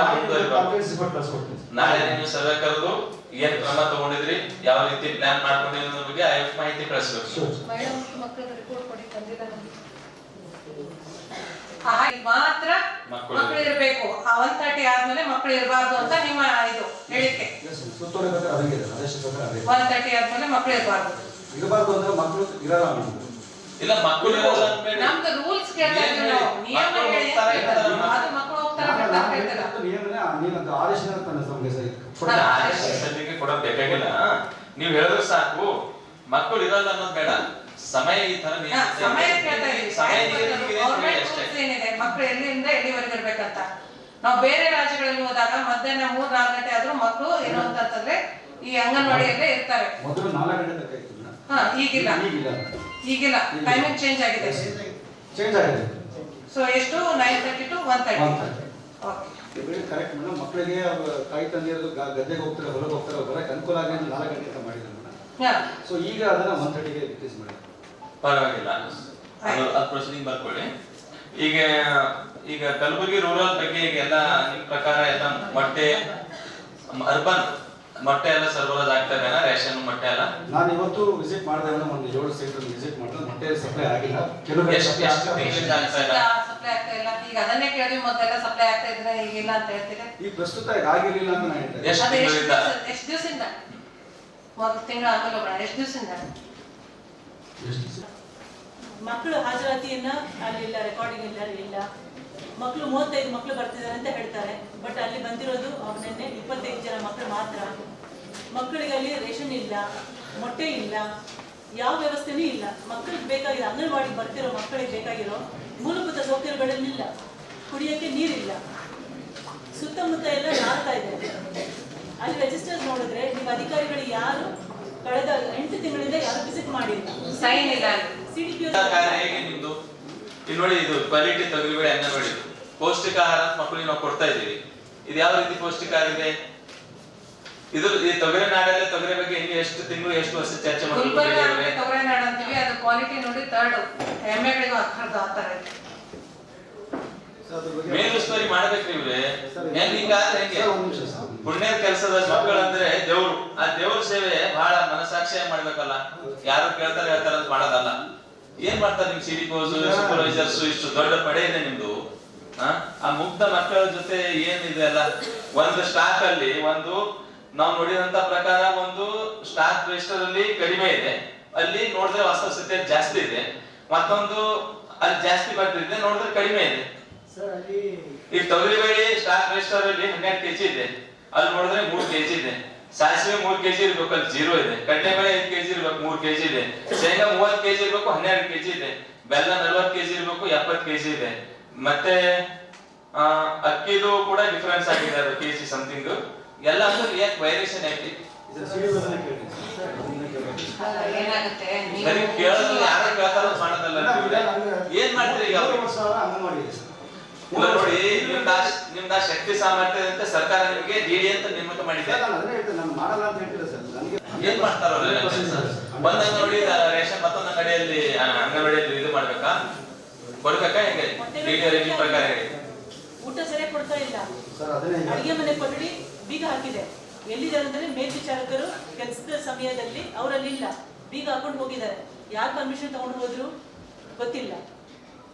[SPEAKER 6] ನಾಳೆ ನೀವು ಸಭೆ ಕರೆದು ಏನ್ ಕ್ರಮ ತಗೊಂಡಿದ್ರಿ, ಯಾವ ರೀತಿ ಪ್ಲಾನ್ ಮಾಡ್ಕೊಂಡಿದ್ರಿ ಅನ್ನೋದ್ರ ಬಗ್ಗೆ ಮಾಹಿತಿ ಕಳಿಸ್ಬೇಕು.
[SPEAKER 5] ಮೇಡಮ್ ಮಕ್ಕಳ ರಿಪೋರ್ಟ್ ಕೊಡಿ, ಬಂದಿಲ್ಲ ಮಾತ್ರ ಮಕ್ಕಳು ಇರಬೇಕು. 1:30 ಆದ್ಮೇಲೆ ಮಕ್ಕಳು ಇರಬಾರ್ದು ಅಂತ ನಿಮ್ಮ ಇದು ಹೇಳಿಕೆ. 1:30 ಆದ್ಮೇಲೆ ಮಕ್ಕಳು ಇರಬಾರ್ದು
[SPEAKER 8] ಅಂದ್ರೆ ಮಕ್ಕಳು ಇರಲ್ಲ.
[SPEAKER 6] ಇಲ್ಲ ಮಕ್ಕಳು ಇರಲ್ಲ ಅನ್ಬೇಡಿ,
[SPEAKER 5] ನಮ್ದು ರೂಲ್ಸ್ ಕೇಳ್ತಾ ಇದ್ದೀವಿ ನಾವು, ನಿಯಮ ಹೇಳಿ ಅದು ಮಕ್ಕಳು ಹೋಗ್ತಾರೆ
[SPEAKER 6] ಆದೇಶಕ್ಕೆ ಕೊಡೋದ್ ಬೇಕಾಗಿಲ್ಲ. ನೀವ್ ಹೇಳಿದ್ರೆ ಸಾಕು, ಮಕ್ಕಳು ಇರಲ್ಲ ಅನ್ನೋದು ಬೇಡ. ಸಮಯ ಈ ತರ
[SPEAKER 5] ಸಮಯ ಕೇಳ್ತಾ ಇದ್ದೀವಿ. ಏನಿದೆ ಮಕ್ಕಳು ಎಲ್ಲಿಂದ ಎಲ್ಲಿವರೆಗೆ ಇರ್ಬೇಕಂತ. ನಾವು ಬೇರೆ ರಾಜ್ಯಗಳಲ್ಲಿ ಹೋದಾಗ ಮಧ್ಯಾಹ್ನ 3-4 ಗಂಟೆ ಆದ್ರೂ ಮಕ್ಕಳು ಏನು ಅಂತಂದ್ರೆ ಈ ಅಂಗನವಾಡಿಯಲ್ಲೇ ಇರ್ತಾರೆ.
[SPEAKER 8] ಮೊದಲು 4 ಗಂಟೆ ತನಕ ಇತ್ತು.
[SPEAKER 5] ಈಗಿಲ್ಲ ಟೈಮಿಂಗ್ ಚೇಂಜ್ ಆಗಿದೆ. ಸೊ ಎಷ್ಟು 9:30 to 1:30. Okay
[SPEAKER 8] correct madam. ಮಕ್ಕಳಿಗೆ ಕಾಯಿ ತಂದಿರೋದು ಗದ್ದೆಗೆ ಹೋಗ್ತಾರೆ, ಹೊರಗೆ ಹೋಗ್ತಾರೆ, ಬರಕ್ಕೆ ಅನುಕೂಲ ಆಗಿ 4 ಗಂಟೆ ಅಂತ ಮಾಡಿದ್ರು ಮೇಡಮ್. ಸೊ ಈಗ ಅದನ್ನ 1:30ಗೆ ರಿಪ್ಲೇಸ್ ಮಾಡಿ.
[SPEAKER 6] ಪರವಾಗಿಲ್ಲ, ಅದು ಪ್ರೊಸೀಡಿಂಗ್ ಬರ್ಕೊಳ್ಳಿ. ಈಗ ಕಲಬುರಗಿ ರೂರಲ್ ಬಗ್ಗೆ ಈಗ ಎಲ್ಲ ನಿಮ್ ಪ್ರಕಾರ ಎಲ್ಲ ಮೊಟ್ಟೆ ಅರ್ಬನ್ ಮೊಟ್ಟೆ ಎಲ್ಲ ಸರ್ವರಾಜ್ ಆಗ್ತಾ ಇದೆನಾ? ರೇಷನ್ ಮೊಟ್ಟೆ ಎಲ್ಲ
[SPEAKER 8] ನಾನು ಇವತ್ತು ವಿಸಿಟ್ ಮಾಡಿದೆ, ಒಂದು 7 ಸೆಂಟರ್ ವಿಸಿಟ್ ಮಾಡಿದ್ರೆ ಮೊಟ್ಟೆ ಸಪ್ಲೈ ಆಗಿಲ್ಲ. ಕೆಲವು
[SPEAKER 6] ಸಪ್ಲೈ ಆಗ್ತಾ
[SPEAKER 5] ಇಲ್ಲ. ಈಗ ಅದನ್ನೇ ಕೇಳಿ ಮೊದಲೆಲ್ಲ ಸಪ್ಲೈ ಆಗ್ತಾ ಇದ್ರೆ ಈಗಿಲ್ಲ ಅಂತ ಹೇಳ್ತೀರಾ?
[SPEAKER 8] ಈ ಪ್ರಸ್ತುತ ಆಗಿರಲಿಲ್ಲ ಅಂತ ನಾನು ಹೇಳ್ತೇನೆ.
[SPEAKER 5] ಎಷ್ಟು ದಿವಸದಿಂದ? ಒಂದು ತಿಂಗಳು ಆಮೇಲೆ ಹೋಗೋಣ. ಎಷ್ಟು ದಿವಸದಿಂದ?
[SPEAKER 9] ಮಕ್ಕಳು ಹಾಜರಾತಿಯನ್ನ ಅಲ್ಲಿಲ್ಲ, ರೆಕಾರ್ಡಿಂಗ್ ಇಲ್ಲ. ಮಕ್ಕಳು 35 ಮಕ್ಕಳು ಬರ್ತಿದ್ದಾರೆ ಅಂತ ಹೇಳ್ತಾರೆ. ಬಟ್ ಅಲ್ಲಿ ಬಂದಿರೋದು ಅವನನ್ನೇ 25 ಜನ ಮಕ್ಕಳು ಮಾತ್ರ. ಮಕ್ಕಳಿಗೆ ಅಲ್ಲಿ ರೇಷನ್ ಇಲ್ಲ, ಮೊಟ್ಟೆ ಇಲ್ಲ, ಯಾವ ವ್ಯವಸ್ಥೆನೂ ಇಲ್ಲ. ಮಕ್ಕಳಿಗೆ ಬೇಕಾಗಿರೋ ಅಂಗನವಾಡಿಗೆ ಬರ್ತಿರೋ ಮಕ್ಕಳಿಗೆ ಬೇಕಾಗಿರೋ ಮೂಲಭೂತ ಸೌಕರ್ಯಗಳನ್ನಿಲ್ಲ. ಕುಡಿಯೋಕ್ಕೆ ನೀರಿಲ್ಲ. ಸುತ್ತಮುತ್ತ ಎಲ್ಲ ನಾರ್ತಾ ಇದೆ. ಅಲ್ಲಿ ರಿಜಿಸ್ಟರ್ಸ್ ನೋಡಿದ್ರೆ ನೀವು ಅಧಿಕಾರಿಗಳು ಯಾರು ಕಳೆದ 8 ತಿಂಗಳಿಂದ ಯಾರು ವಿಸಿಟ್ ಮಾಡಿಲ್ಲ,
[SPEAKER 5] ಸೈನ್ ಇಲ್ಲ.
[SPEAKER 6] ಹೇಗೆ ನಿಮ್ದು ಇಲ್ಲಿ ನೋಡಿ, ಇದು ಕ್ವಾಲಿಟಿ ತೊಗರಿಬೇಳೆ ಅಂಗನವಾಡಿ ಪೌಷ್ಟಿಕ ಆಹಾರ ಮಕ್ಕಳಿಗೆ ನಾವು ಕೊಡ್ತಾ ಇದೀವಿ. ಇದು ಯಾವ ರೀತಿ ಪೌಷ್ಟಿಕ ಆಹಾರ ಇದೆ? ಈ ತೊಗರಿ ನಾಡಲ್ಲೇ ತೊಗರಿ ಬಗ್ಗೆ ಇನ್ನು ಎಷ್ಟು ತಿಂಗಳು ಎಷ್ಟು ವರ್ಷ ಚರ್ಚೆ
[SPEAKER 5] ತೊಗರಿ ನಾಡು ಅಂತೀವಿ. ಅದು ಕ್ವಾಲಿಟಿ ನೋಡಿ 3rd ಎಮ್ಮೆಗಳಿಗೂ ಆತರ ಇದೆ.
[SPEAKER 6] ಮೇಲುಸ್ತುವಾರಿ ಮಾಡ್ಬೇಕ್ರಿ ಇವ್ರೆ. ಪುಣ್ಯದ ಕೆಲಸದ ಮಕ್ಕಳಂದ್ರೆ ದೇವ್ರು. ಆ ದೇವ್ರ ಸೇವೆ ಬಹಳ ಮನಸಾಕ್ಷಿಯ ಮಾಡ್ಬೇಕಲ್ಲ. ಯಾರು ಕೇಳ್ತಾರೆ ಹೇಳ್ತಾರೆ ಅಂತ ಮಾಡೋದಲ್ಲ. ಏನ್ ಮಾಡ್ತಾರೆ ನಿಮ್ ಸಿಡಿಪೋಸ್ ಸೂಪರ್ವೈಸರ್ಸ್, ಇಷ್ಟು ದೊಡ್ಡ ಪಡೆ ಇದೆ ನಿಮ್ದು. ಆ ಮುಗ್ಧ ಮಕ್ಕಳ ಜೊತೆ ಏನಿದೆ ಅಲ್ಲ, ಒಂದು ಸ್ಟಾಕ್ ಅಲ್ಲಿ ನಾವು ನೋಡಿದಂತ ಪ್ರಕಾರ ಒಂದು ಸ್ಟಾಕ್ ರಿಜಿಸ್ಟರ್ ಅಲ್ಲಿ ಕಡಿಮೆ ಇದೆ, ಅಲ್ಲಿ ನೋಡಿದ್ರೆ ವಾಸ್ತವ ಜಾಸ್ತಿ ಇದೆ. ಮತ್ತೊಂದು ಅಲ್ಲಿ ಜಾಸ್ತಿ ಬರ್ತಿದೆ, ನೋಡಿದ್ರೆ ಕಡಿಮೆ ಇದೆ. ಈಗ ತೊಗರಿಬೇಳೆ ಸ್ಟಾಕ್ ರಿಜಿಸ್ಟರ್ ಅಲ್ಲಿ 12 kg ಇದೆ, ಅಲ್ಲಿ ನೋಡಿದ್ರೆ 3 kg ಇದೆ. ಸಾಸಿವೆ 3 kg ಇರ್ಬೇಕು, ಅಲ್ಲಿ 0 ಇದೆ. ಕಡಲೆಬೇಳೆ 5 kg ಇರ್ಬೇಕು, 3 kg ಇದೆ. ಶೇಂಗಾ 30 kg ಇರ್ಬೇಕು, 12 kg ಇದೆ. ಬೆಲ್ಲ 40 kg ಇರ್ಬೇಕು, 70 kg ಇದೆ. ಮತ್ತೆ ಅಕ್ಕಿದು ಕೂಡ ಡಿಫರೆನ್ಸ್ ಆಗಿದೆ, ಅದು kg ಸಮಥಿಂಗ್ ಎಲ್ಲ. ಅಂದ್ರೆ ಯಾಕೆ ವೈರೇಷನ್ ಐತಿ?
[SPEAKER 5] ಏನಾಗುತ್ತೆ
[SPEAKER 6] ಕೇಳೋದು ಯಾರು ಕೇಳ್ತಾರೋ ಮಾಡೋದಲ್ಲ. ಏನ್ ಮಾಡ್ತೀರಿ ಈಗ? ನೋಡಿ, ನಿಮ್ದ ಶಕ್ತಿ ಸಾಮರ್ಥ್ಯ ಅಂತ ಸರ್ಕಾರ ನಿಮಗೆ ಡಿಡಿ ಅಂತ ನೇಮಕ ಮಾಡಿದೆ. ಏನ್ ಮಾಡ್ತಾರೋ ಒಂದ್ ಅಂಗನವಾಡಿ ರೇಷನ್, ಮತ್ತೊಂದು ಅಂಗಡಿಯಲ್ಲಿ ಅಂಗನವಾಡಿಯಲ್ಲಿ ಇದು ಮಾಡ್ಬೇಕಾ, ಕೊಡ್ಬೇಕಾ? ಹೇಗೆ ಡಿಡಿ ರೇಷನ್ ಪ್ರಕಾರ
[SPEAKER 9] ಊಟ ಸರಿಯಾಗಿ ಕೊಡ್ತಾ ಇಲ್ಲ. ಅಡಿಗೆ ಮನೆ ಕೊಠಡಿ ಬೀಗ ಹಾಕಿದೆ. ಎಲ್ಲಿದ್ದಾರೆ ಅಂದ್ರೆ ಮೇಲ್ವಿಚಾರಕರು ಕೆಲಸದ ಸಮಯದಲ್ಲಿ ಅವರಲ್ಲಿ ಇಲ್ಲ, ಬೀಗ ಹಾಕೊಂಡು ಹೋಗಿದ್ದಾರೆ. ಯಾರು ಪರ್ಮಿಷನ್ ತಗೊಂಡು ಹೋದ್ರು ಗೊತ್ತಿಲ್ಲ.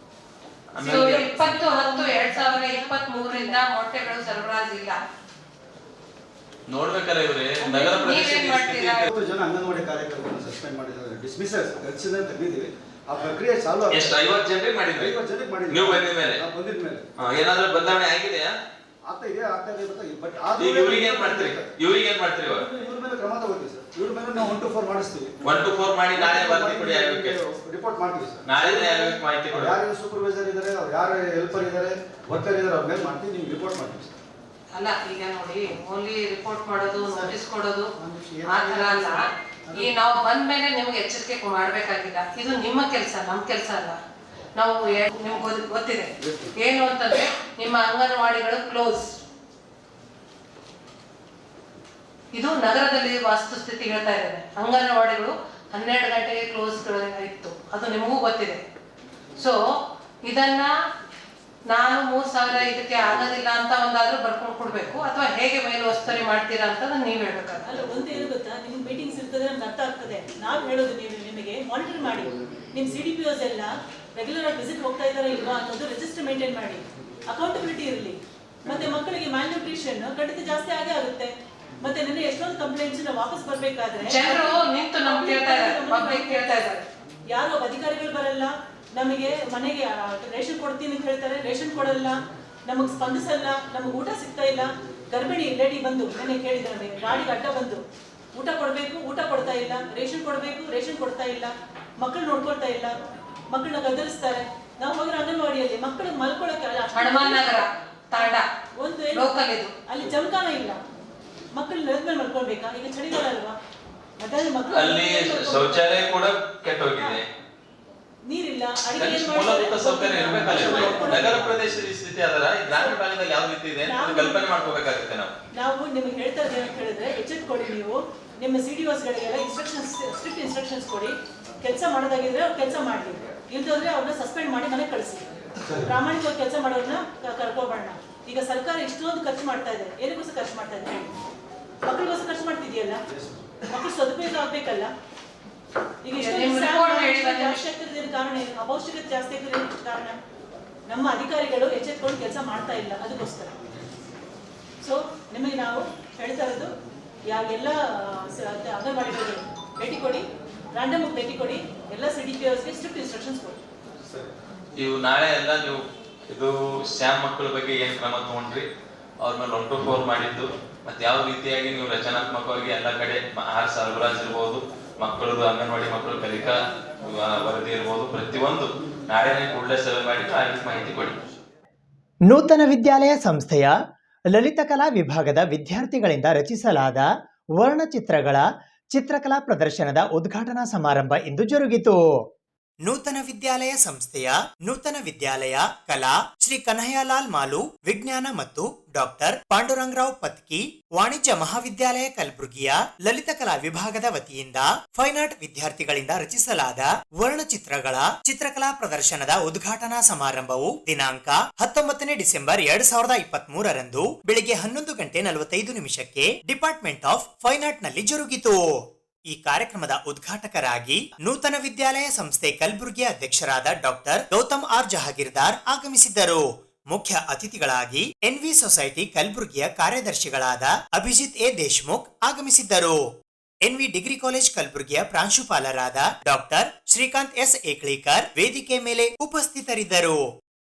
[SPEAKER 5] 20/10/2023 ಮೊಟ್ಟೆಗಳು ಸರಬರಾಜು ಇಲ್ಲ.
[SPEAKER 6] ನೋಡ್ಬೇಕಲ್ಲ ಇವ್ರೆ. ನಗರ ಪ್ರದೇಶದಲ್ಲಿ
[SPEAKER 8] ಜನ ಅಂಗನವಾಡಿ ಕಾರ್ಯಕರ್ತರನ್ನು ಸಸ್ಪೆಂಡ್ ಮಾಡಿದ್ದಾರೆ, ಡಿಸ್ಮಿಸಲ್ ತೆಗೆದಿದ್ದೀವಿ. ಆ ಪ್ರಕ್ರಿಯೆ ಚಾಲು ಆಗಿದೆ.
[SPEAKER 6] ಎಷ್ಟು 50 ಜನರಿಗೆ ಮಾಡಿದ್ರಿ?
[SPEAKER 8] 50 ಜನರಿಗೆ ಮಾಡಿದ್ವಿ.
[SPEAKER 6] ನೀವು ಬಂದಿದ ಮೇಲೆ ಏನಾದ್ರೂ ಬದಲಾವಣೆ ಆಗಿದೆಯಾ?
[SPEAKER 8] ಆಗ್ತಾ ಇದೆ. ಬಟ್
[SPEAKER 6] ಈಗ ಇವ್ರಿಗೆ ಏನ್ ಮಾಡ್ತೀರಿ? ಇವ್ರ
[SPEAKER 8] ಮೇಲೆ ಕ್ರಮ ತಗೋತೀವಿ ಸರ್. ಇವ್ರ ಮೇಲೆ ನಾವು 1 to 4 ಮಾಡಿಸ್ತೀವಿ.
[SPEAKER 6] 1 to 4 ಮಾಡಿ ನಾಳೆ ವರದಿ ಕೊಡಿ,
[SPEAKER 8] ರಿಪೋರ್ಟ್ ಮಾಡ್ತೀವಿ ಸರ್.
[SPEAKER 6] ನಾಳೆ ಮಾಹಿತಿ ಕೊಡಿ.
[SPEAKER 8] ಯಾರು ಸೂಪರ್ವೈಸರ್ ಇದ್ದಾರೆ, ಅವ್ರು ಯಾರು ಹೆಲ್ಪರ್ ಇದ್ದಾರೆ, ವರ್ಕರ್ ಇದ್ದಾರೆ, ಅವ್ರ ಮೇಲೆ ಮಾಡ್ತೀವಿ, ನಿಮ್ಗೆ ರಿಪೋರ್ಟ್ ಮಾಡ್ತೀವಿ ಸರ್.
[SPEAKER 5] ಅಲ್ಲ, ಈಗ ನೋಡಿ, ಓನ್ಲಿ ರಿಪೋರ್ಟ್ ಮಾಡೋದು, ನೋಟಿಸ್ ಕೊಡೋದು ಆ ತರ ಅಲ್ಲ. ಈ ನಾವು ಬಂದ ಮೇಲೆ ನಿಮ್ಗೆ ಎಚ್ಚರಿಕೆ ಮಾಡ್ಬೇಕಾಗಿಲ್ಲ. ಇದು ನಿಮ್ಮ ಕೆಲಸ, ನಮ್ಮ ಕೆಲಸ ಅಲ್ಲ. ನಾವು ನಿಮ್ಗೆ ಗೊತ್ತಿದೆ ಏನು ಅಂತಂದ್ರೆ, ನಿಮ್ಮ ಅಂಗನವಾಡಿಗಳು ಕ್ಲೋಸ್. ಇದು ನಗರದಲ್ಲಿ ವಾಸ್ತುಸ್ಥಿತಿ ಹೇಳ್ತಾ ಇದ್ದೇನೆ. ಅಂಗನವಾಡಿಗಳು 12 ಗಂಟೆಗೆ ಕ್ಲೋಸ್ ಇತ್ತು, ಅದು ನಿಮಗೂ ಗೊತ್ತಿದೆ. ಸೊ ಇದನ್ನ ನಾನು 3,000 ಇದಕ್ಕೆ ಆಗೋದಿಲ್ಲ ಅಂತ ಒಂದಾದ್ರೂ ಬರ್ಕೊಂಡು ಕೊಡ್ಬೇಕು, ಅಥವಾ ಹೇಗೆ ಮೇಲ್ವಸ್ತುವರಿ ಮಾಡ್ತೀರಾ ಅಂತ ನೀವು ಹೇಳ್ಬೇಕಾದ್ರೆ.
[SPEAKER 9] ಅಲ್ಲ, ಒಂದು ಏನು ಗೊತ್ತಾ, ನಿಮ್ಗೆ ಮೀಟಿಂಗ್ಸ್ ಇರ್ತದೆ, ನಮ್ಗೆ ಅರ್ಥ ಆಗ್ತದೆ. ನಾವು ಹೇಳೋದು ನಿಮಗೆ ಮಾನಿಟರ್ ಮಾಡಿ, ನಿಮ್ಮ CDPOs ಎಲ್ಲ ರೆಗ್ಯುಲರ್ ಆಗಿ ವಿಸಿಟ್ ಹೋಗ್ತಾ ಇದ್ದಾರೆ ಇಲ್ವಾ ಅನ್ನೋದು ರಿಜಿಸ್ಟರ್ ಮೇಂಟೈನ್ ಮಾಡಿ, ಅಕೌಂಟಬಿಲಿಟಿ ಇರಲಿ. ಮತ್ತೆ ಮಕ್ಕಳಿಗೆ ಮ್ಯಾಲ್ನ್ಯೂಟ್ರಿಷನ್ ಖಂಡಿತ ಜಾಸ್ತಿ ಆಗೇ ಆಗುತ್ತೆ. ಮತ್ತೆ ನಿನ್ನೆ ಎಷ್ಟೊಂದು ಕಂಪ್ಲೇಂಟ್ಸ್ ವಾಪಸ್ ಬರ್ಬೇಕಾದ್ರೆ
[SPEAKER 5] ಜನರು ನಿಂತು ನಮ್ಗೆ ಕೇಳ್ತಾ ಇದ್ದಾರೆ, ಪಬ್ಲಿಕ್ ಕೇಳ್ತಾ ಇದ್ದಾರೆ.
[SPEAKER 9] ಯಾರು ಅಧಿಕಾರಿಗಳು ಬರಲ್ಲ, ನಮಗೆ ಮನೆಗೆ ರೇಷನ್ ಕೊಡ್ತೀನಿ ಅಂತ ಹೇಳ್ತಾರೆ, ರೇಷನ್ ಕೊಡಲ್ಲ, ನಮಗೆ ಸ್ಪಂದಿಸಲ್ಲ, ನಮಗೆ ಊಟ ಸಿಗ್ತಾ ಇಲ್ಲ. ಗರ್ಭಿಣಿ ಲೇಡಿ ಬಂದು ನೆನ್ನೆ ಕೇಳಿದ್ದಾರೆ, ಗಾಡಿಗೆ ಅಡ್ಡ ಬಂದು ಊಟ ಕೊಡಬೇಕು, ಊಟ ಕೊಡ್ತಾ ಇಲ್ಲ, ರೇಷನ್ ಕೊಡಬೇಕು, ರೇಷನ್ ಕೊಡ್ತಾ ಇಲ್ಲ, ಮಕ್ಕಳು ನೋಡ್ಕೊಳ್ತಾ ಇಲ್ಲ, ಮಕ್ಕಳನ್ನ ಗದರಿಸ್ತಾರೆ. ನಾವು ಹೋಗಿರೋ ಅಂಗನವಾಡಿಯಲ್ಲಿ ಮಕ್ಕಳು ಮಲ್ಕೊಳ್ಳೋಕೆ
[SPEAKER 5] ಹನುಮಾನ್ ನಗರ ತಾಂಡ
[SPEAKER 9] ಒಂದು
[SPEAKER 5] ಲೋಕಲ್ ಇದು,
[SPEAKER 9] ಅಲ್ಲಿ ಜಮಖಾನ ಇಲ್ಲ, ಮಕ್ಕಳು ನೆಲದ ಮೇಲೆ ಮಲ್ಕೊಳ್ಬೇಕಾ? ಈಗ ಚಳಿಗಾಲ ಅಲ್ವಾ, ಅದಾದ್ರೆ ಮಕ್ಕಳು
[SPEAKER 6] ಅಲ್ಲಿ ಶೌಚಾಲಯ ಕೂಡ ಕೆಟ್ಟೋಗಿದೆ,
[SPEAKER 9] ನೀರಿಲ್ಲ,
[SPEAKER 6] ಮೂಲಭೂತ ಸೌಕರ್ಯ ಇರ್ಬೇಕಲ್ಲ. ನಗರ ಪ್ರದೇಶದ ಈ ಸ್ಥಿತಿ ಅದರ ಗ್ರಾಮೀಣ ಭಾಗದಲ್ಲಿ ಯಾವ ರೀತಿ ಇದೆ ಅಂತ ಕಲ್ಪನೆ ಮಾಡ್ಕೋಬೇಕಾಗುತ್ತೆ. ನಾವು
[SPEAKER 9] ನಿಮಗೆ ಹೇಳ್ತಾ ಇದ್ದೇವೆ ಅಂತ ಹೇಳಿದ್ರೆ ಎಚ್ಚೆತ್ಕೊಡಿ. ನೀವು ನಿಮ್ಮ CDOsಗಳಿಗೆಲ್ಲ ಸ್ಟ್ರಿಕ್ಟ್ ಇನ್ಸ್ಟ್ರಕ್ಷನ್ಸ್ ಕೊಡಿ. ಕೆಲಸ ಮಾಡೋದಾಗಿದ್ರೆ ಅವ್ರು ಕೆಲಸ ಮಾಡಲಿ, ಇಲ್ದೋದ್ರೆ ಅವ್ರನ್ನ ಸಸ್ಪೆಂಡ್ ಮಾಡಿ ಮನೆಗೆ ಕಳಿಸಿ. ಪ್ರಾಮಾಣಿಕವಾಗಿ ಕೆಲಸ ಮಾಡೋರನ್ನ ಕರ್ಕೋಬೇಡ. ಈಗ ಸರ್ಕಾರ ಇಷ್ಟೊಂದು ಖರ್ಚು ಮಾಡ್ತಾ ಇದೆ, ಏನಕ್ಕೋಸ್ಕರ ಖರ್ಚು ಮಾಡ್ತಾ ಇದೆ? ಮಕ್ಕಳಿಗೋಸ್ಕರ ಖರ್ಚು ಮಾಡ್ತಿದೆಯಲ್ಲ, ಮಕ್ಕಳು ಸದುಪಯೋಗ ಆಗ್ಬೇಕಲ್ಲ. ಈಗ ಜಾಸ್ತಿ ಆಗ್ತಿರೋದ್ರ ಕಾರಣ ಏನು? ಅಪೌಷ್ಟಿಕತೆ ಜಾಸ್ತಿ ಆಗ್ತಿರೋದ್ರ ಕಾರಣ ನಮ್ಮ ಅಧಿಕಾರಿಗಳು ಎಚ್ಚೆತ್ಕೊಂಡು ಕೆಲಸ ಮಾಡ್ತಾ ಇಲ್ಲ, ಅದಕ್ಕೋಸ್ಕರ. ಸೊ ನಿಮಗೆ ನಾವು ಹೇಳ್ತಾ ಇರೋದು, ಎಲ್ಲ ಅಂಗನವಾಡಿಗಳಿಗೆ ಭೇಟಿ ಕೊಡಿ, ರ್ಯಾಂಡಮ್ ಭೇಟಿ ಕೊಡಿ, ಎಲ್ಲ CDPOsಗೆ ಸ್ಟ್ರಿಕ್ಟ್ ಇನ್ಸ್ಟ್ರಕ್ಷನ್ಸ್ ಕೊಡಿ.
[SPEAKER 6] ಇವು ನಾಳೆ ಎಲ್ಲ ನೀವು ಇದು ಸ್ಯಾಮ್ ಮಕ್ಕಳ ಬಗ್ಗೆ ಏನ್ ಕ್ರಮ ತಗೊಂಡ್ರಿ, ಅವ್ರ ಮೇಲೆ 1 to 4 ಮಾಡಿದ್ದು, ಮತ್ತೆ ಯಾವ ರೀತಿಯಾಗಿ ನೀವು ರಚನಾತ್ಮಕವಾಗಿ ಎಲ್ಲ ಕಡೆ ಆಹಾರ ಸರಬರಾಜು ಇರ್ಬೋದು, ಮಕ್ಕಳದು ಅಂಗನವಾಡಿ ಮಕ್ಕಳು ಕಲಿಕಾ ವರದಿ ಇರ್ಬೋದು, ಪ್ರತಿಯೊಂದು ನಾಳೆ ಕೂಡಲೇ ಸಭೆ ಮಾಡಿ ಮಾಹಿತಿ ಕೊಡಿ.
[SPEAKER 2] ನೂತನ ವಿದ್ಯಾಲಯ ಸಂಸ್ಥೆಯ ಲಲಿತಕಲಾ ವಿಭಾಗದ ವಿದ್ಯಾರ್ಥಿಗಳಿಂದ ರಚಿಸಲಾದ ವರ್ಣಚಿತ್ರಗಳ ಚಿತ್ರಕಲಾ ಪ್ರದರ್ಶನದ ಉದ್ಘಾಟನಾ ಸಮಾರಂಭ ಇಂದು ಜರುಗಿತು. ನೂತನ ವಿದ್ಯಾಲಯ ಸಂಸ್ಥೆಯ ನೂತನ ವಿದ್ಯಾಲಯ ಕಲಾ ಶ್ರೀ ಕನ್ಹಯ್ಯಲಾಲ್ ಮಾಲು ವಿಜ್ಞಾನ ಮತ್ತು ಡಾಕ್ಟರ್ ಪಾಂಡುರಂಗರಾವ್ ಪತ್ಕಿ ವಾಣಿಜ್ಯ ಮಹಾವಿದ್ಯಾಲಯ ಕಲಬುರಗಿಯ ಲಲಿತಕಲಾ ವಿಭಾಗದ ವತಿಯಿಂದ ಫೈನ್ ಆರ್ಟ್ ವಿದ್ಯಾರ್ಥಿಗಳಿಂದ ರಚಿಸಲಾದ ವರ್ಣಚಿತ್ರಗಳ ಚಿತ್ರಕಲಾ ಪ್ರದರ್ಶನದ ಉದ್ಘಾಟನಾ ಸಮಾರಂಭವು ದಿನಾಂಕ 19 ಡಿಸೆಂಬರ್ 2023 ಬೆಳಿಗ್ಗೆ 11:45 ಡಿಪಾರ್ಟ್ಮೆಂಟ್ ಆಫ್ ಫೈನ್ ಆರ್ಟ್ ನಲ್ಲಿ ಜರುಗಿತು. ಈ ಕಾರ್ಯಕ್ರಮದ ಉದ್ಘಾಟಕರಾಗಿ ನೂತನ ವಿದ್ಯಾಲಯ ಸಂಸ್ಥೆ ಕಲಬುರಗಿಯ ಅಧ್ಯಕ್ಷರಾದ ಡಾಕ್ಟರ್ ಗೌತಮ್ ಆರ್ ಜಹಾಗೀರ್ದಾರ್ ಆಗಮಿಸಿದ್ದರು. ಮುಖ್ಯ ಅತಿಥಿಗಳಾಗಿ ಎನ್ವಿ ಸೊಸೈಟಿ ಕಲಬುರಗಿಯ ಕಾರ್ಯದರ್ಶಿಗಳಾದ ಅಭಿಜಿತ್ ಎ ದೇಶ್ಮುಖ್ ಆಗಮಿಸಿದ್ದರು. ಎನ್ವಿ ಡಿಗ್ರಿ ಕಾಲೇಜ್ ಕಲಬುರಗಿಯ ಪ್ರಾಂಶುಪಾಲರಾದ ಡಾಕ್ಟರ್ ಶ್ರೀಕಾಂತ್ ಎಸ್ ಏಕ್ಳೀಕರ್ ವೇದಿಕೆ ಮೇಲೆ ಉಪಸ್ಥಿತರಿದ್ದರು.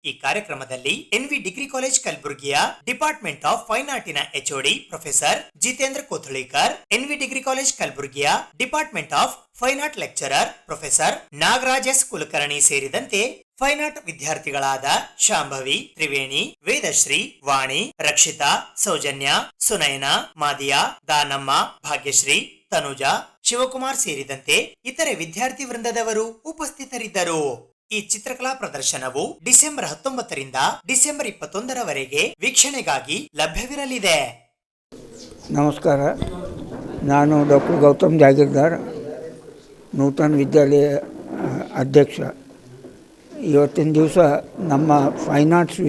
[SPEAKER 2] ಈ ಕಾರ್ಯಕ್ರಮದಲ್ಲಿ ಎನ್ವಿ ಡಿಗ್ರಿ ಕಾಲೇಜ್ ಕಲಬುರಗಿಯ ಡಿಪಾರ್ಟ್ಮೆಂಟ್ ಆಫ್ ಫೈನ್ ಆರ್ಟಿನ HOD professor Jitendra Kothalikar, NV degree college ಕಲಬುರಗಿಯ department of fine art lecturer professor Nagaraj S Kulkarni ಸೇರಿದಂತೆ ಫೈನ್ ಆರ್ಟ್ ವಿದ್ಯಾರ್ಥಿಗಳಾದ ಶಾಂಭವಿ, ತ್ರಿವೇಣಿ, ವೇದಶ್ರೀ, ವಾಣಿ, ರಕ್ಷಿತಾ, ಸೌಜನ್ಯ, ಸುನಯನಾ, ಮಾದಿಯಾ, ದಾನಮ್ಮ, ಭಾಗ್ಯಶ್ರೀ, ತನುಜಾ, ಶಿವಕುಮಾರ್ ಸೇರಿದಂತೆ ಇತರೆ ವಿದ್ಯಾರ್ಥಿ ವೃಂದದವರು ಉಪಸ್ಥಿತರಿದ್ದರು. ಈ ಚಿತ್ರಕಲಾ ಪ್ರದರ್ಶನವು ಡಿಸೆಂಬರ್ 19ರಿಂದ ಡಿಸೆಂಬರ್ 21ರವರೆಗೆ ವೀಕ್ಷಣೆಗಾಗಿ ಲಭ್ಯವಿರಲಿದೆ.
[SPEAKER 10] ನಮಸ್ಕಾರ, ನಾನು ಡಾಕ್ಟರ್ ಗೌತಮ್ ಜಾಗೀರ್ದಾರ್, ನೂತನ ವಿದ್ಯಾಲಯ ಅಧ್ಯಕ್ಷ. ಇವತ್ತಿನ ದಿವಸ ನಮ್ಮ ಫೈನ್ ಆರ್ಟ್ಸ್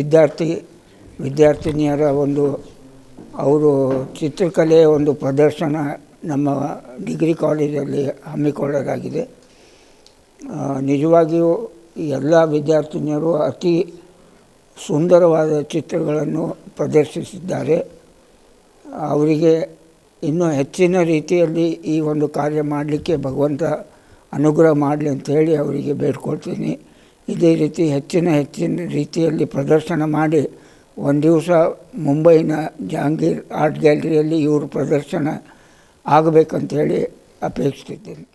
[SPEAKER 10] ವಿದ್ಯಾರ್ಥಿನಿಯರ ಅವರು ಚಿತ್ರಕಲೆಯ ಒಂದು ಪ್ರದರ್ಶನ ನಮ್ಮ ಡಿಗ್ರಿ ಕಾಲೇಜಲ್ಲಿ ಹಮ್ಮಿಕೊಳ್ಳಲಾಗಿದೆ. ನಿಜವಾಗಿಯೂ ಎಲ್ಲ ವಿದ್ಯಾರ್ಥಿನಿಯರು ಅತಿ ಸುಂದರವಾದ ಚಿತ್ರಗಳನ್ನು ಪ್ರದರ್ಶಿಸಿದ್ದಾರೆ. ಅವರಿಗೆ ಇನ್ನೂ ಹೆಚ್ಚಿನ ರೀತಿಯಲ್ಲಿ ಈ ಒಂದು ಕಾರ್ಯ ಮಾಡಲಿಕ್ಕೆ ಭಗವಂತ ಅನುಗ್ರಹ ಮಾಡಲಿ ಅಂತ ಹೇಳಿ ಅವರಿಗೆ ಬೇಡ್ಕೊಳ್ತೀನಿ. ಇದೇ ರೀತಿ ಹೆಚ್ಚಿನ ರೀತಿಯಲ್ಲಿ ಪ್ರದರ್ಶನ ಮಾಡಿ ಒಂದು ದಿವಸ ಮುಂಬೈನ ಜಹಾಂಗೀರ್ ಆರ್ಟ್ ಗ್ಯಾಲರಿಯಲ್ಲಿ ಇವರು ಪ್ರದರ್ಶನ ಆಗಬೇಕಂತೇಳಿ ಅಪೇಕ್ಷಿಸಿದ್ದೇನೆ.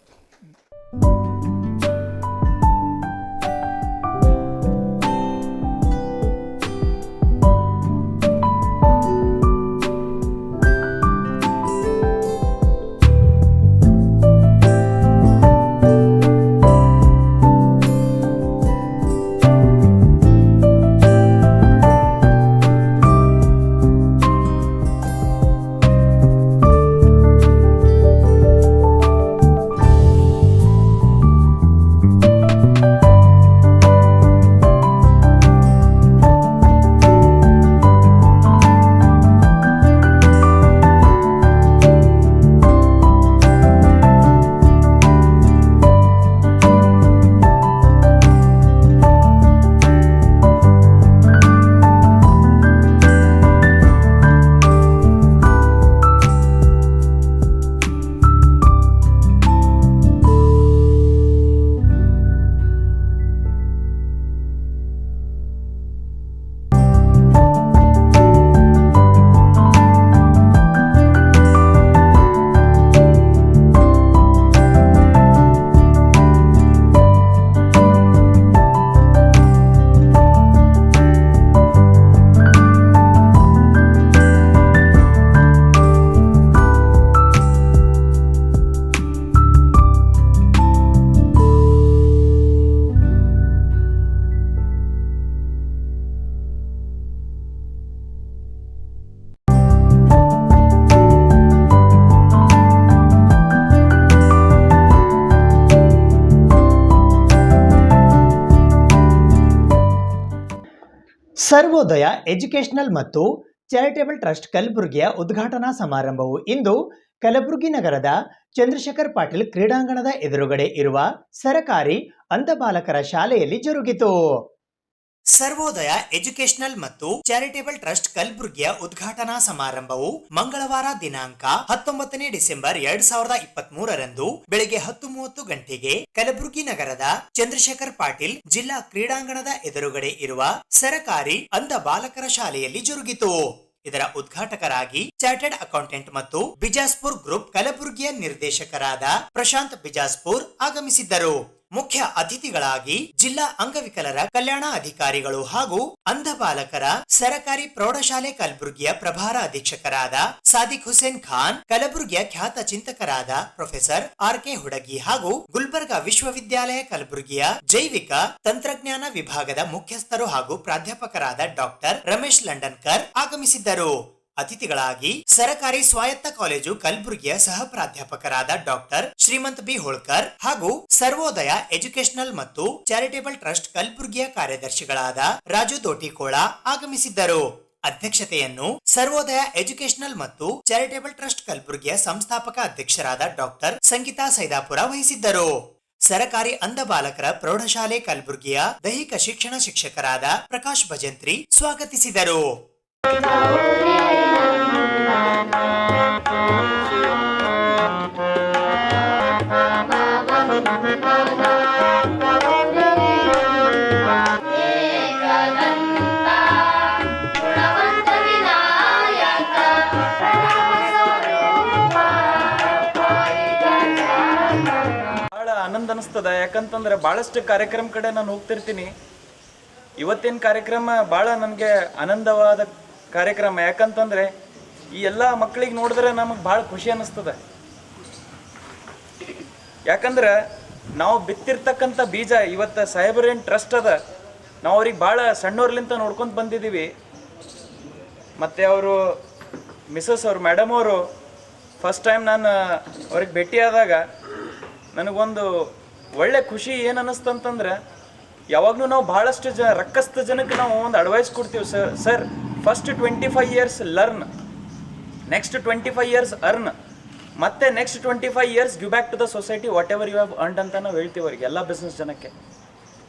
[SPEAKER 2] ಸರ್ವೋದಯ ಎಜುಕೇಷನಲ್ ಮತ್ತು ಚಾರಿಟೇಬಲ್ ಟ್ರಸ್ಟ್ ಕಲಬುರಗಿಯ ಉದ್ಘಾಟನಾ ಸಮಾರಂಭವು ಇಂದು ಕಲಬುರಗಿ ನಗರದ ಚಂದ್ರಶೇಖರ್ ಪಾಟೀಲ್ ಕ್ರೀಡಾಂಗಣದ ಎದುರುಗಡೆ ಇರುವ ಸರಕಾರಿ ಅಂಧ ಬಾಲಕರ ಶಾಲೆಯಲ್ಲಿ ಜರುಗಿತು. ಸರ್ವೋದಯ ಎಜುಕೇಷನಲ್ ಮತ್ತು ಚಾರಿಟೇಬಲ್ ಟ್ರಸ್ಟ್ ಕಲಬುರಗಿಯ ಉದ್ಘಾಟನಾ ಸಮಾರಂಭವು ಮಂಗಳವಾರ ದಿನಾಂಕ 19 ಡಿಸೆಂಬರ್ 2023 ಬೆಳಗ್ಗೆ 10:30 ಗಂಟೆಗೆ ಕಲಬುರಗಿ ನಗರದ ಚಂದ್ರಶೇಖರ್ ಪಾಟೀಲ್ ಜಿಲ್ಲಾ ಕ್ರೀಡಾಂಗಣದ ಎದುರುಗಡೆ ಇರುವ ಸರಕಾರಿ ಅಂಧ ಬಾಲಕರ ಶಾಲೆಯಲ್ಲಿ ಜರುಗಿತು. ಇದರ ಉದ್ಘಾಟಕರಾಗಿ ಚಾರ್ಟರ್ಡ್ ಅಕೌಂಟೆಂಟ್ ಮತ್ತು ಬಿಜಾಸ್ಪುರ್ ಗ್ರೂಪ್ ಕಲಬುರಗಿಯ ನಿರ್ದೇಶಕರಾದ ಪ್ರಶಾಂತ್ ಬಿಜಾಸ್ಪುರ್ ಆಗಮಿಸಿದ್ದರು. ಮುಖ್ಯ ಅತಿಥಿಗಳಾಗಿ ಜಿಲ್ಲಾ ಅಂಗವಿಕಲರ ಕಲ್ಯಾಣ ಅಧಿಕಾರಿಗಳು ಹಾಗೂ ಅಂಧ ಬಾಲಕರ ಸರಕಾರಿ ಪ್ರೌಢಶಾಲೆ ಕಲಬುರಗಿಯ ಪ್ರಭಾರ ಅಧೀಕ್ಷಕರಾದ ಸಾದಿಕ್ ಹುಸೇನ್ ಖಾನ್, ಕಲಬುರಗಿಯ ಖ್ಯಾತ ಚಿಂತಕರಾದ ಪ್ರೊಫೆಸರ್ RK ಹುಡಗಿ ಹಾಗೂ ಗುಲ್ಬರ್ಗಾ ವಿಶ್ವವಿದ್ಯಾಲಯ ಕಲಬುರಗಿಯ ಜೈವಿಕ ತಂತ್ರಜ್ಞಾನ ವಿಭಾಗದ ಮುಖ್ಯಸ್ಥರು ಹಾಗೂ ಪ್ರಾಧ್ಯಾಪಕರಾದ ಡಾಕ್ಟರ್ ರಮೇಶ್ ಲಂಡನ್ಕರ್ ಆಗಮಿಸಿದ್ದರು. ಅತಿಥಿಗಳಾಗಿ ಸರಕಾರಿ ಸ್ವಾಯತ್ತ ಕಾಲೇಜು ಕಲಬುರಗಿಯ ಸಹ ಪ್ರಾಧ್ಯಾಪಕರಾದ ಡಾಕ್ಟರ್ ಶ್ರೀಮಂತ್ ಬಿ ಹೋಳ್ಕರ್ ಹಾಗೂ ಸರ್ವೋದಯ ಎಜುಕೇಷನಲ್ ಮತ್ತು ಚಾರಿಟೇಬಲ್ ಟ್ರಸ್ಟ್ ಕಲಬುರಗಿಯ ಕಾರ್ಯದರ್ಶಿಗಳಾದ ರಾಜು ದೋಟಿಕೋಳ ಆಗಮಿಸಿದ್ದರು. ಅಧ್ಯಕ್ಷತೆಯನ್ನು ಸರ್ವೋದಯ ಎಜುಕೇಷನಲ್ ಮತ್ತು ಚಾರಿಟೇಬಲ್ ಟ್ರಸ್ಟ್ ಕಲಬುರಗಿಯ ಸಂಸ್ಥಾಪಕ ಅಧ್ಯಕ್ಷರಾದ ಡಾಕ್ಟರ್ ಸಂಗೀತಾ ಸೈದಾಪುರ ವಹಿಸಿದ್ದರು. ಸರಕಾರಿ ಅಂಧ ಬಾಲಕರ ಪ್ರೌಢಶಾಲೆ ಕಲಬುರಗಿಯ ದೈಹಿಕ ಶಿಕ್ಷಣ ಶಿಕ್ಷಕರಾದ ಪ್ರಕಾಶ್ ಭಜಂತ್ರಿ ಸ್ವಾಗತಿಸಿದರು.
[SPEAKER 11] ಆನಂದ ಅನಿಸ್ತದ. ಯಾಕಂತಂದ್ರೆ ಭಾಳಷ್ಟು ಕಾರ್ಯಕ್ರಮ ಕಡೆ ನಾನು ಹೋಗ್ತಿರ್ತೀನಿ. ಇವತ್ತಿನ ಕಾರ್ಯಕ್ರಮ ಭಾಳ ನನಗೆ ಆನಂದವಾದ ಕಾರ್ಯಕ್ರಮ. ಯಾಕಂತಂದ್ರೆ ಈ ಎಲ್ಲ ಮಕ್ಕಳಿಗೆ ನೋಡಿದ್ರೆ ನಮಗೆ ಭಾಳ ಖುಷಿ ಅನ್ನಿಸ್ತದೆ. ಯಾಕಂದ್ರೆ ನಾವು ಬಿತ್ತಿರ್ತಕ್ಕಂಥ ಬೀಜ ಇವತ್ತು ಸಾಹೇಬರೇನು ಟ್ರಸ್ಟ್ ಅದ, ನಾವು ಅವ್ರಿಗೆ ಭಾಳ ಸಣ್ಣವ್ರಲಿಂತ ನೋಡ್ಕೊಂತ ಬಂದಿದ್ದೀವಿ. ಮತ್ತು ಅವರು ಮಿಸಸ್ ಅವ್ರು ಮೇಡಮ್ ಅವರು ಫಸ್ಟ್ ಟೈಮ್ ನಾನು ಅವ್ರಿಗೆ ಭೇಟಿಯಾದಾಗ ನನಗೊಂದು ಒಳ್ಳೆ ಖುಷಿ ಏನು ಅನ್ನಿಸ್ತಂತಂದ್ರೆ, ಯಾವಾಗಲೂ ನಾವು ಭಾಳಷ್ಟು ರಕ್ಕಸ್ತ ಜನಕ್ಕೆ ನಾವು ಒಂದು ಅಡ್ವೈಸ್ ಕೊಡ್ತೀವಿ. Sir first 25 years learn, next 25 years earn, ಮತ್ತೆ next 25 years give back to the society whatever you have earned ಅಂತ ನಾವು ಹೇಳ್ತೀವಿ ಅವ್ರಿಗೆ, ಎಲ್ಲ ಬಿಸ್ನೆಸ್ ಜನಕ್ಕೆ.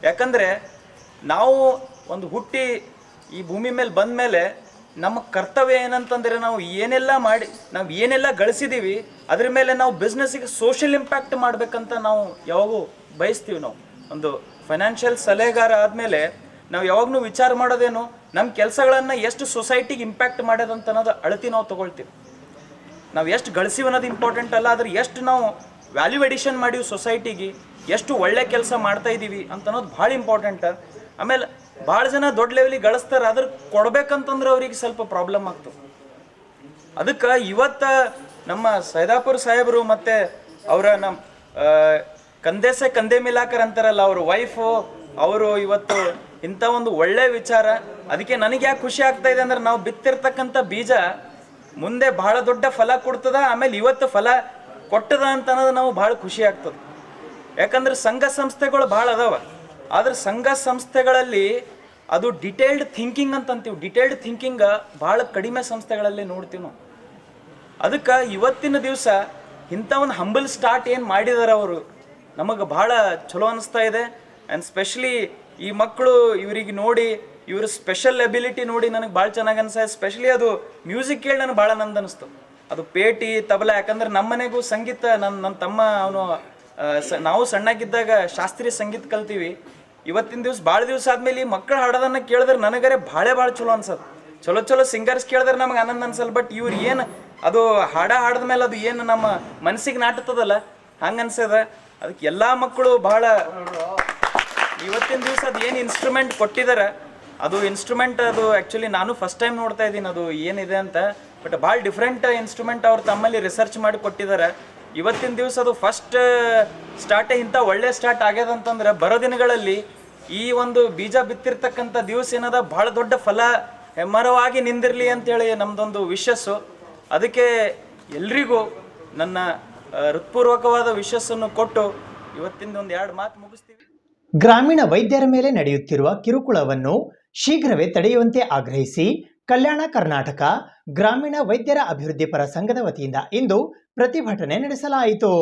[SPEAKER 11] ಯಾಕಂದರೆ ನಾವು ಒಂದು ಹುಟ್ಟಿ ಈ ಭೂಮಿ ಮೇಲೆ ಬಂದ ಮೇಲೆ ನಮ್ಮ ಕರ್ತವ್ಯ ಏನಂತಂದರೆ ನಾವು ಏನೆಲ್ಲ ಗಳಿಸಿದ್ದೀವಿ ಅದ್ರ ಮೇಲೆ ನಾವು ಬಿಸ್ನೆಸ್ಸಿಗೆ ಸೋಷಿಯಲ್ ಇಂಪ್ಯಾಕ್ಟ್ ಮಾಡಬೇಕಂತ ನಾವು ಯಾವಾಗೂ ಬಯಸ್ತೀವಿ. ನಾವು ಒಂದು ಫೈನಾನ್ಷಿಯಲ್ ಸಲಹೆಗಾರ ಆದಮೇಲೆ ನಾವು ಯಾವಾಗಲೂ ವಿಚಾರ ಮಾಡೋದೇನು, ನಮ್ಮ ಕೆಲಸಗಳನ್ನು ಎಷ್ಟು ಸೊಸೈಟಿಗೆ ಇಂಪ್ಯಾಕ್ಟ್ ಮಾಡೋದಂತ ಅನ್ನೋದು ಅಳತಿ ನಾವು ತೊಗೊಳ್ತೀವಿ. ನಾವು ಎಷ್ಟು ಗಳಿಸಿವಿ ಅನ್ನೋದು ಇಂಪಾರ್ಟೆಂಟ್ ಅಲ್ಲ, ಆದ್ರೆ ಎಷ್ಟು ನಾವು ವ್ಯಾಲ್ಯೂ ಎಡಿಷನ್ ಮಾಡೀವಿ ಸೊಸೈಟಿಗೆ, ಎಷ್ಟು ಒಳ್ಳೆ ಕೆಲಸ ಮಾಡ್ತಾ ಇದ್ದೀವಿ ಅಂತ ಅನ್ನೋದು ಭಾಳ ಇಂಪಾರ್ಟೆಂಟ್. ಆಮೇಲೆ ಭಾಳ ಜನ ದೊಡ್ಡ ಲೆವೆಲಿಗೆ ಗಳಿಸ್ತಾರೆ, ಅದ್ರ ಕೊಡ್ಬೇಕಂತಂದ್ರೆ ಅವ್ರಿಗೆ ಸ್ವಲ್ಪ ಪ್ರಾಬ್ಲಮ್ ಆಗ್ತದೆ. ಅದಕ್ಕೆ ಇವತ್ತು ನಮ್ಮ ಸೈದಾಪುರ ಸಾಹೇಬರು ಮತ್ತು ಅವರ ನಮ್ಮ ಕಂದೆ ಮಿಲಾಕರ್ ಅಂತಾರಲ್ಲ, ಅವ್ರ ವೈಫು ಅವರು ಇವತ್ತು ಇಂಥ ಒಂದು ಒಳ್ಳೆ ವಿಚಾರ. ಅದಕ್ಕೆ ನನಗೆ ಯಾಕೆ ಖುಷಿ ಆಗ್ತಾ ಇದೆ ಅಂದ್ರೆ, ನಾವು ಬಿತ್ತಿರ್ತಕ್ಕಂಥ ಬೀಜ ಮುಂದೆ ಭಾಳ ದೊಡ್ಡ ಫಲ ಕೊಡ್ತದ, ಆಮೇಲೆ ಇವತ್ತು ಫಲ ಕೊಟ್ಟದ ಅಂತ ಅನ್ನೋದು ನಾವು ಭಾಳ ಖುಷಿ ಆಗ್ತದೆ. ಯಾಕಂದ್ರೆ ಸಂಘ ಸಂಸ್ಥೆಗಳು ಭಾಳ ಅದಾವ, ಆದ್ರೆ ಸಂಘ ಸಂಸ್ಥೆಗಳಲ್ಲಿ ಅದು ಡಿಟೇಲ್ಡ್ ಥಿಂಕಿಂಗ್ ಅಂತಂತೀವಿ. ಡಿಟೇಲ್ಡ್ ಥಿಂಕಿಂಗ್ ಭಾಳ ಕಡಿಮೆ ಸಂಸ್ಥೆಗಳಲ್ಲಿ ನೋಡ್ತೀವಿ ನಾವು. ಅದಕ್ಕೆ ಇವತ್ತಿನ ದಿವಸ ಇಂಥ ಒಂದು ಹಂಬಲ್ ಸ್ಟಾರ್ಟ್ ಏನು ಮಾಡಿದಾರೆ ಅವರು, ನಮಗೆ ಭಾಳ ಚಲೋ ಅನಿಸ್ತಾ ಇದೆ. ಆ್ಯಂಡ್ ಸ್ಪೆಷಲಿ ಈ ಮಕ್ಕಳು ಇವರಿಗೆ ನೋಡಿ, ಇವ್ರ ಸ್ಪೆಷಲ್ ಎಬಿಲಿಟಿ ನೋಡಿ ನನಗೆ ಭಾಳ ಚೆನ್ನಾಗಿ ಅನಿಸ್ತಾ. ಸ್ಪೆಷಲಿ ಅದು ಮ್ಯೂಸಿಕ್ ಕೇಳಿ ನನಗೆ ಭಾಳ ಆನಂದ ಅನಿಸ್ತು. ಅದು ಪೇಟಿ ತಬಲ, ಯಾಕಂದ್ರೆ ನಮ್ಮ ಮನೆಗೂ ಸಂಗೀತ, ನನ್ನ ತಮ್ಮ ಅವನು ನಾವು ಸಣ್ಣಾಗಿದ್ದಾಗ ಶಾಸ್ತ್ರೀಯ ಸಂಗೀತ ಕಲ್ತೀವಿ. ಇವತ್ತಿನ ದಿವಸ ಭಾಳ ದಿವಸ ಆದಮೇಲೆ ಈ ಮಕ್ಕಳು ಹಾಡೋದನ್ನು ಕೇಳಿದ್ರೆ ನನಗರೆ ಭಾಳ ಚಲೋ ಅನ್ಸದು. ಚಲೋ ಸಿಂಗರ್ಸ್ ಕೇಳಿದ್ರೆ ನಮಗೆ ಆನಂದ ಅನ್ಸಲ್ಲ, ಬಟ್ ಇವ್ರು ಏನು ಅದು ಹಾಡಿದ ಮೇಲೆ ಅದು ಏನು ನಮ್ಮ ಮನಸ್ಸಿಗೆ ನಾಟುತ್ತದಲ್ಲ ಹಂಗೆ ಅನ್ಸದ. ಅದಕ್ಕೆ ಎಲ್ಲ ಮಕ್ಕಳು ಭಾಳ ಇವತ್ತಿನ ದಿವಸ ಅದು ಏನು ಇನ್ಸ್ಟ್ರೂಮೆಂಟ್ ಕೊಟ್ಟಿದ್ದಾರೆ, ಅದು ಇನ್ಸ್ಟ್ರೂಮೆಂಟ್ ಅದು ಆ್ಯಕ್ಚುಲಿ ನಾನು ಫಸ್ಟ್ ಟೈಮ್ ನೋಡ್ತಾ ಇದ್ದೀನಿ ಅದು ಏನಿದೆ ಅಂತ. ಬಟ್ ಭಾಳ ಡಿಫ್ರೆಂಟ್ ಇನ್ಸ್ಟ್ರೂಮೆಂಟ್ ಅವ್ರು ತಮ್ಮಲ್ಲಿ ರಿಸರ್ಚ್ ಮಾಡಿ ಕೊಟ್ಟಿದ್ದಾರೆ. ಇವತ್ತಿನ ದಿವಸ ಅದು ಫಸ್ಟ್ ಸ್ಟಾರ್ಟೇ ಇಂಥ ಒಳ್ಳೆ ಸ್ಟಾರ್ಟ್ ಆಗ್ಯದ ಅಂತಂದ್ರೆ, ಬರೋ ದಿನಗಳಲ್ಲಿ ಈ ಒಂದು ಬೀಜ ಬಿತ್ತಿರ್ತಕ್ಕಂಥ ದಿವಸ ಏನದ ಭಾಳ ದೊಡ್ಡ ಫಲ ಹೆಮ್ಮರವಾಗಿ ನಿಂದಿರಲಿ ಅಂತೇಳಿ ನಮ್ಮದೊಂದು ವಿಶಸ್ಸು. ಅದಕ್ಕೆ ಎಲ್ರಿಗೂ ನನ್ನ ಹೃತ್ಪೂರ್ವಕವಾದ ವಿಶಸ್ಸನ್ನು ಕೊಟ್ಟು ಇವತ್ತಿನ ಒಂದು 2 ಮಾತು ಮುಗಿಸ್ತೀವಿ.
[SPEAKER 2] ಗ್ರಾಮೀಣ ವೈದ್ಯರ ಮೇಲೆ ನಡೆಯುತ್ತಿರುವ ಕಿರುಕುಳವನ್ನು ಶೀಘ್ರವೇ ತಡೆಯುವಂತೆ ಆಗ್ರಹಿಸಿ ಕಲ್ಯಾಣ ಕರ್ನಾಟಕ ಗ್ರಾಮೀಣ ವೈದ್ಯರ ಅಭಿವೃದ್ಧಿ ಪರ ಸಂಘದ ವತಿಯಿಂದ ಇಂದು ಪ್ರತಿಭಟನೆ ನಡೆಸಲಾಯಿತು.